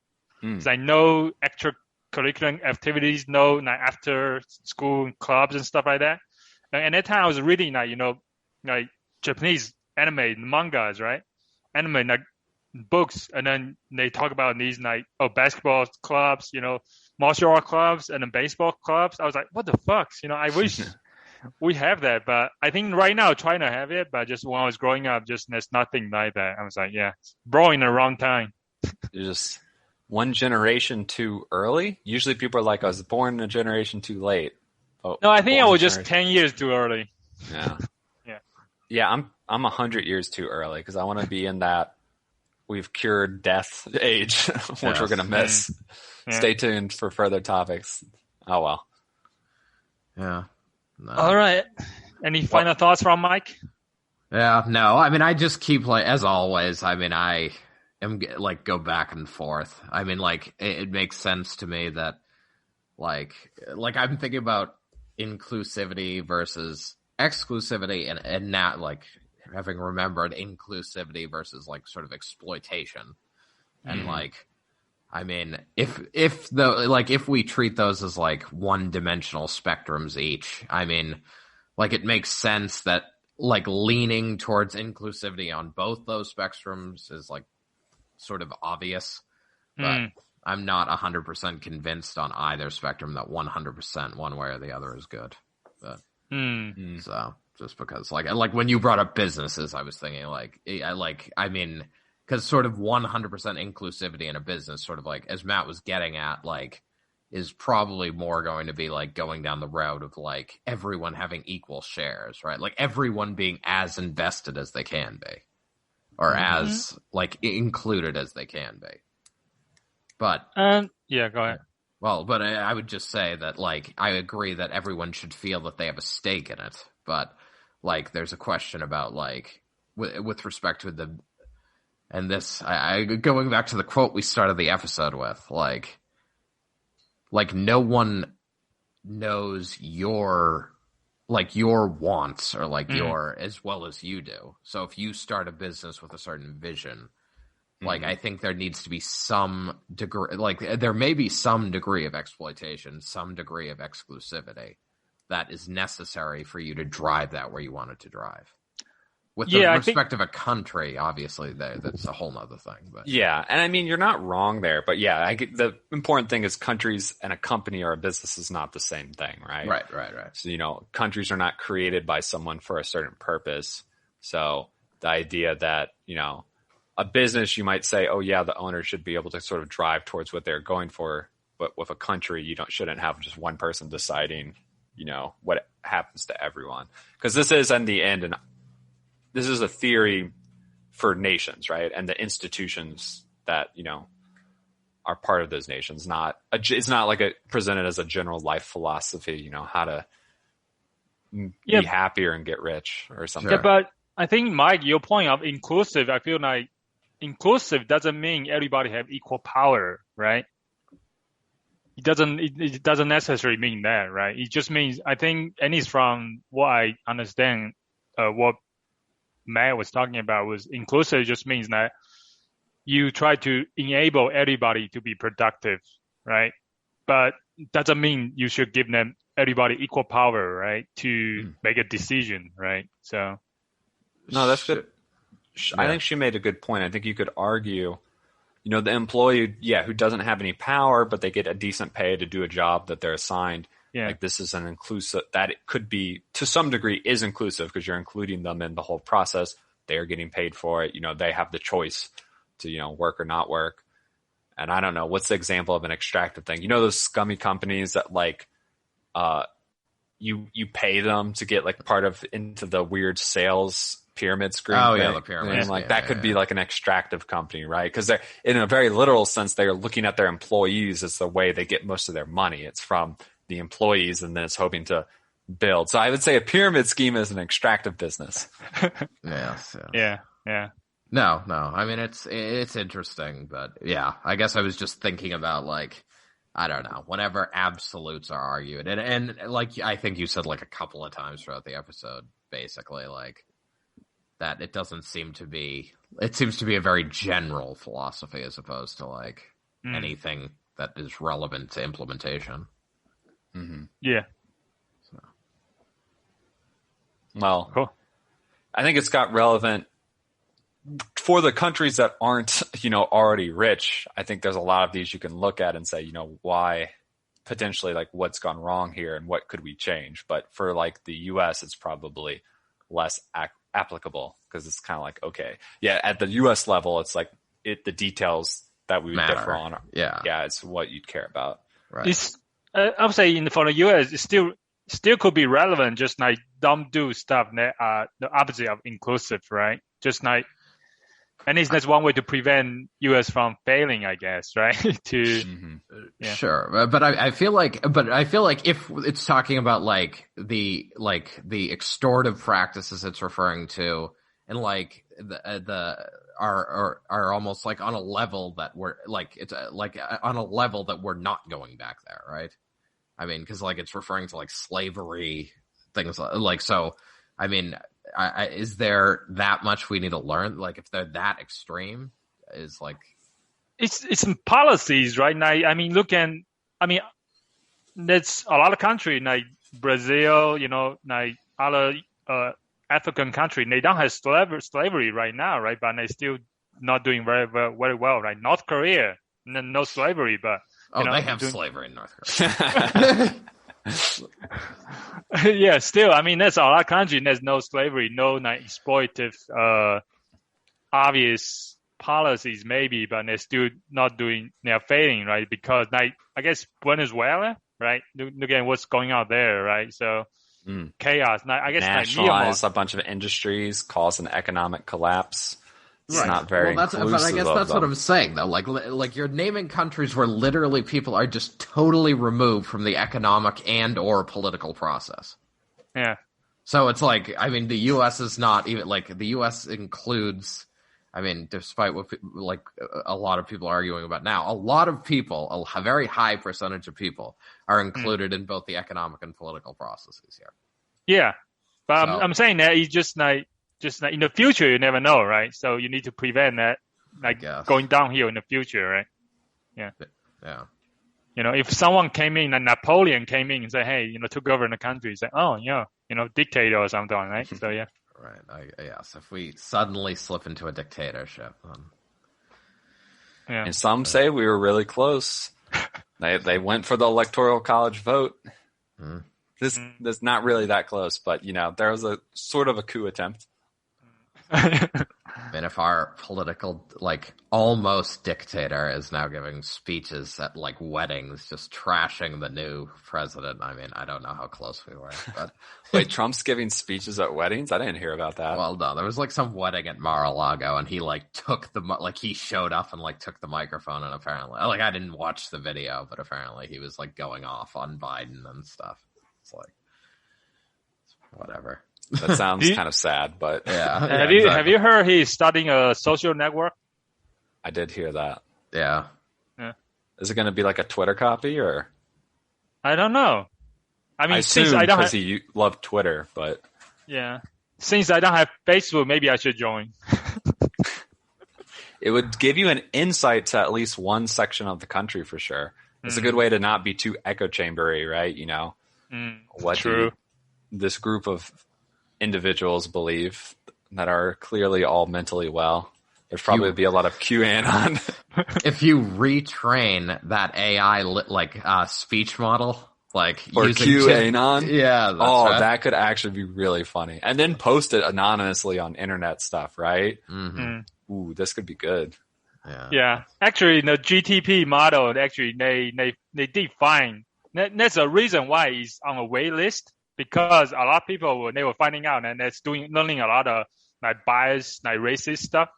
S4: It's like no extracurricular activities, no like after school clubs and stuff like that. And at that time I was reading like Japanese anime mangas, right? Anime like books, and then they talk about these like basketball clubs, martial art clubs, and then baseball clubs. I was like, what the fuck? I wish we have that, but I think right now trying to have it, but just when I was growing up, just there's nothing like that. I was like, yeah, bro, in the wrong time.
S3: You're just one generation too early. Usually people are like, I was born a generation too late. Oh,
S4: No, I think I was just 10 years too early.
S3: Yeah.
S4: Yeah.
S3: Yeah, I'm 100 years too early because I want to be in that we've cured death age, which we're going to miss.
S4: Yeah.
S3: Stay tuned for further topics. Oh, well.
S1: Yeah. No.
S4: All right. Any final thoughts from Mike?
S1: Yeah, no. I mean, I just keep like as always. I mean, I am like go back and forth. I mean, like it makes sense to me that like I'm thinking about inclusivity versus exclusivity, and now like having remembered inclusivity versus like sort of exploitation, and like. I mean, if we treat those as like one-dimensional spectrums each, I mean, like it makes sense that like leaning towards inclusivity on both those spectrums is like sort of obvious, but I'm not 100% convinced on either spectrum that 100% one way or the other is good. But so just because like when you brought up businesses, I was thinking I mean. Because sort of 100% inclusivity in a business, sort of like, as Matt was getting at, like, is probably more going to be like going down the route of like everyone having equal shares, right? Like everyone being as invested as they can be, or as like included as they can be. But
S4: yeah, go ahead.
S1: Well, but I would just say that like I agree that everyone should feel that they have a stake in it, but like there's a question about like with respect to the. And this, I going back to the quote we started the episode with, like no one knows your wants or like your as well as you do. So if you start a business with a certain vision, like I think there needs to be some degree, like there may be some degree of exploitation, some degree of exclusivity that is necessary for you to drive that where you want it to drive. With the respect of a country, obviously, that's a whole nother thing. But
S3: yeah, and I mean, you're not wrong there. But yeah, I get, the important thing is countries and a company or a business is not the same thing, right?
S1: Right.
S3: So, countries are not created by someone for a certain purpose. So the idea that, a business, you might say, oh, yeah, the owner should be able to sort of drive towards what they're going for. But with a country, shouldn't have just one person deciding, what happens to everyone. Because this is, in the end, this is a theory for nations, right? And the institutions that, are part of those nations. It's not like presented as a general life philosophy, how to be happier and get rich or something.
S4: Yeah, but I think, Mike, your point of inclusive, I feel like inclusive doesn't mean everybody have equal power, right? It doesn't necessarily mean that, right? It just means, I think, and it's from what I understand, what Matt was talking about was inclusive just means that you try to enable everybody to be productive, right? But doesn't mean you should give them everybody equal power, right? To make a decision, right? So.
S3: No, that's good. I think she made a good point. I think you could argue, the employee, who doesn't have any power, but they get a decent pay to do a job that they're assigned. Yeah. Like this is an inclusive, that it could be to some degree is inclusive because you're including them in the whole process. They are getting paid for it. They have the choice to, work or not work. And I don't know, what's the example of an extractive thing? Those scummy companies that like, you pay them to get like part of into the weird sales pyramid scheme.
S1: Oh, yeah, the pyramid
S3: And
S1: scheme,
S3: like that could be
S1: yeah.
S3: like an extractive company, right? Because they're, in a very literal sense, they're looking at their employees as the way they get most of their money. It's from the employees, and then it's hoping to build. So I would say a pyramid scheme is an extractive business.
S1: Yes.
S4: Yeah.
S1: No. I mean, it's interesting, but yeah, I guess I was just thinking about like, I don't know, whenever absolutes are argued, and like I think you said like a couple of times throughout the episode, basically like that it doesn't seem to be. It seems to be a very general philosophy as opposed to like anything that is relevant to implementation.
S3: Mm-hmm.
S4: Yeah.
S1: So.
S3: Well,
S4: cool.
S3: I think it's got relevant for the countries that aren't, already rich. I think there's a lot of these you can look at and say, why potentially like what's gone wrong here and what could we change? But for like the US, it's probably less applicable because it's kind of like, okay, yeah, at the US level, it's like the details that we would differ on.
S1: Yeah.
S3: It's what you'd care about.
S1: Right.
S4: It's, I would say for the US, it still could be relevant, just like don't do stuff that are the opposite of inclusive, right? Just like, and that's one way to prevent US from failing, I guess, right?
S1: Sure, but I feel like if it's talking about like the extortive practices it's referring to, and like are almost like on a level that we're like it's like on a level that we're not going back there, right? I mean, because like it's referring to like slavery things like so. I mean, is there that much we need to learn? Like, if they're that extreme, is like
S4: it's in policies, right? Now, I mean, there's a lot of countries like Brazil, like other African countries. They don't have slavery right now, right? But they still not doing very well, right? North Korea, no slavery, but
S1: they have slavery in North Korea.
S4: Yeah, still, I mean, there's a lot of countries, there's no slavery, no like exploitative, obvious policies maybe, but they're still not doing, they're failing, right? Because like, I guess Venezuela, right? Look at what's going on there, right? So chaos. Now, I guess
S3: nationalize a bunch of industries, cause an economic collapse. It's not very inclusive.
S1: But I guess that's what I'm saying, though. Like you're naming countries where literally people are just totally removed from the economic and or political process.
S4: Yeah.
S1: So it's like, I mean, the U.S. is not even like the U.S. includes. I mean, despite what like a lot of people are arguing about now, a lot of people, a very high percentage of people, are included in both the economic and political processes here.
S4: Yeah, but so, I'm saying that it's just like in the future, you never know, right? So you need to prevent that, like going downhill in the future, right? Yeah.
S1: Yeah.
S4: If someone came in, like Napoleon came in and said, "Hey, to govern the country," say, "Oh, yeah, dictator or something," right? So yeah.
S1: Right. Yes. If we suddenly slip into a dictatorship,
S3: and some say we were really close. They went for the electoral college vote. This is not really that close, but there was a sort of a coup attempt.
S1: I mean, if our political, like, almost dictator is now giving speeches at, like, weddings, just trashing the new president, I mean, I don't know how close we were. But
S3: wait, Trump's giving speeches at weddings? I didn't hear about that.
S1: Well, no, there was, like, some wedding at Mar-a-Lago, and he, like, he showed up and, like, took the microphone, and apparently, like, I didn't watch the video, but apparently he was, like, going off on Biden and stuff. It's like, whatever.
S3: That sounds kind of sad, but
S1: yeah.
S4: Have you heard he's starting a social network?
S3: I did hear that.
S1: Yeah.
S3: Is it going to be like a Twitter copy or?
S4: I don't know. I mean,
S3: since I don't because he loved Twitter, but
S4: since I don't have Facebook, maybe I should join.
S3: It would give you an insight to at least one section of the country for sure. It's a good way to not be too echo chambery, right? What
S4: True.
S3: This group of individuals believe that are clearly all mentally well. There's probably be a lot of QAnon.
S1: If you retrain that AI speech model, like
S3: or QAnon,
S1: that's right.
S3: That could actually be really funny. And then post it anonymously on internet stuff, right?
S1: Mm-hmm.
S3: Ooh, this could be good.
S4: Yeah. Actually, the GTP model, actually, they define. That's a reason why it's on a wait list. Because a lot of people, they were finding out and that's learning a lot of like bias, like racist stuff,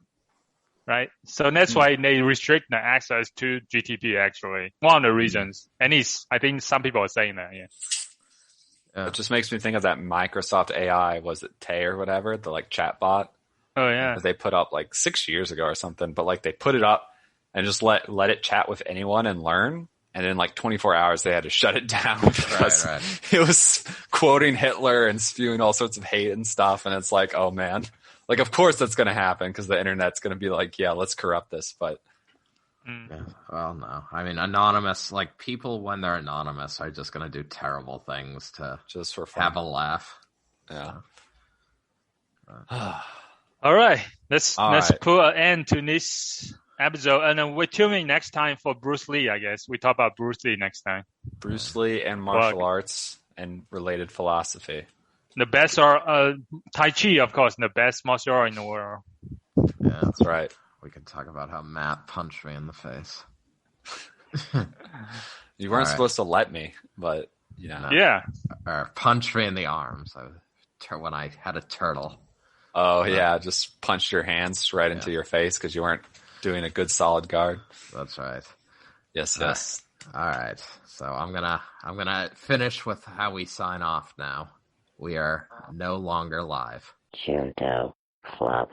S4: right? So that's why they restrict the access to GTP. Actually, one of the reasons, and I think some people are saying that. Yeah.
S3: It just makes me think of that Microsoft AI, was it Tay or whatever, the like chat bot
S4: Oh yeah.
S3: that they put up like 6 years ago or something. But like they put it up and just let it chat with anyone and learn. And in like 24 hours, they had to shut it down because it was quoting Hitler and spewing all sorts of hate and stuff. And it's like, oh man, like, of course that's going to happen because the internet's going to be like, yeah, let's corrupt this. But
S1: yeah, well, no. I mean, anonymous, like people when they're anonymous are just going to do terrible things to
S3: just for fun.
S1: have a laugh.
S3: Yeah.
S4: All right. Let's
S3: right.
S4: put an end to this episode, and then we're tuning next time for Bruce Lee. I guess we talk about Bruce Lee next time.
S3: Bruce Lee and martial arts and related philosophy.
S4: The best are Tai Chi, of course, the best martial art in the world.
S1: Yeah,
S3: that's right.
S1: We can talk about how Matt punched me in the face.
S3: You weren't supposed to let me, but you know.
S4: Yeah.
S1: Or punch me in the arms when I had a turtle.
S3: Oh yeah, just punched your hands right into your face because you weren't doing a good solid guard.
S1: That's right.
S3: Yes.
S1: All right. So I'm gonna finish with how we sign off now. We are no longer live.
S2: Junto Club.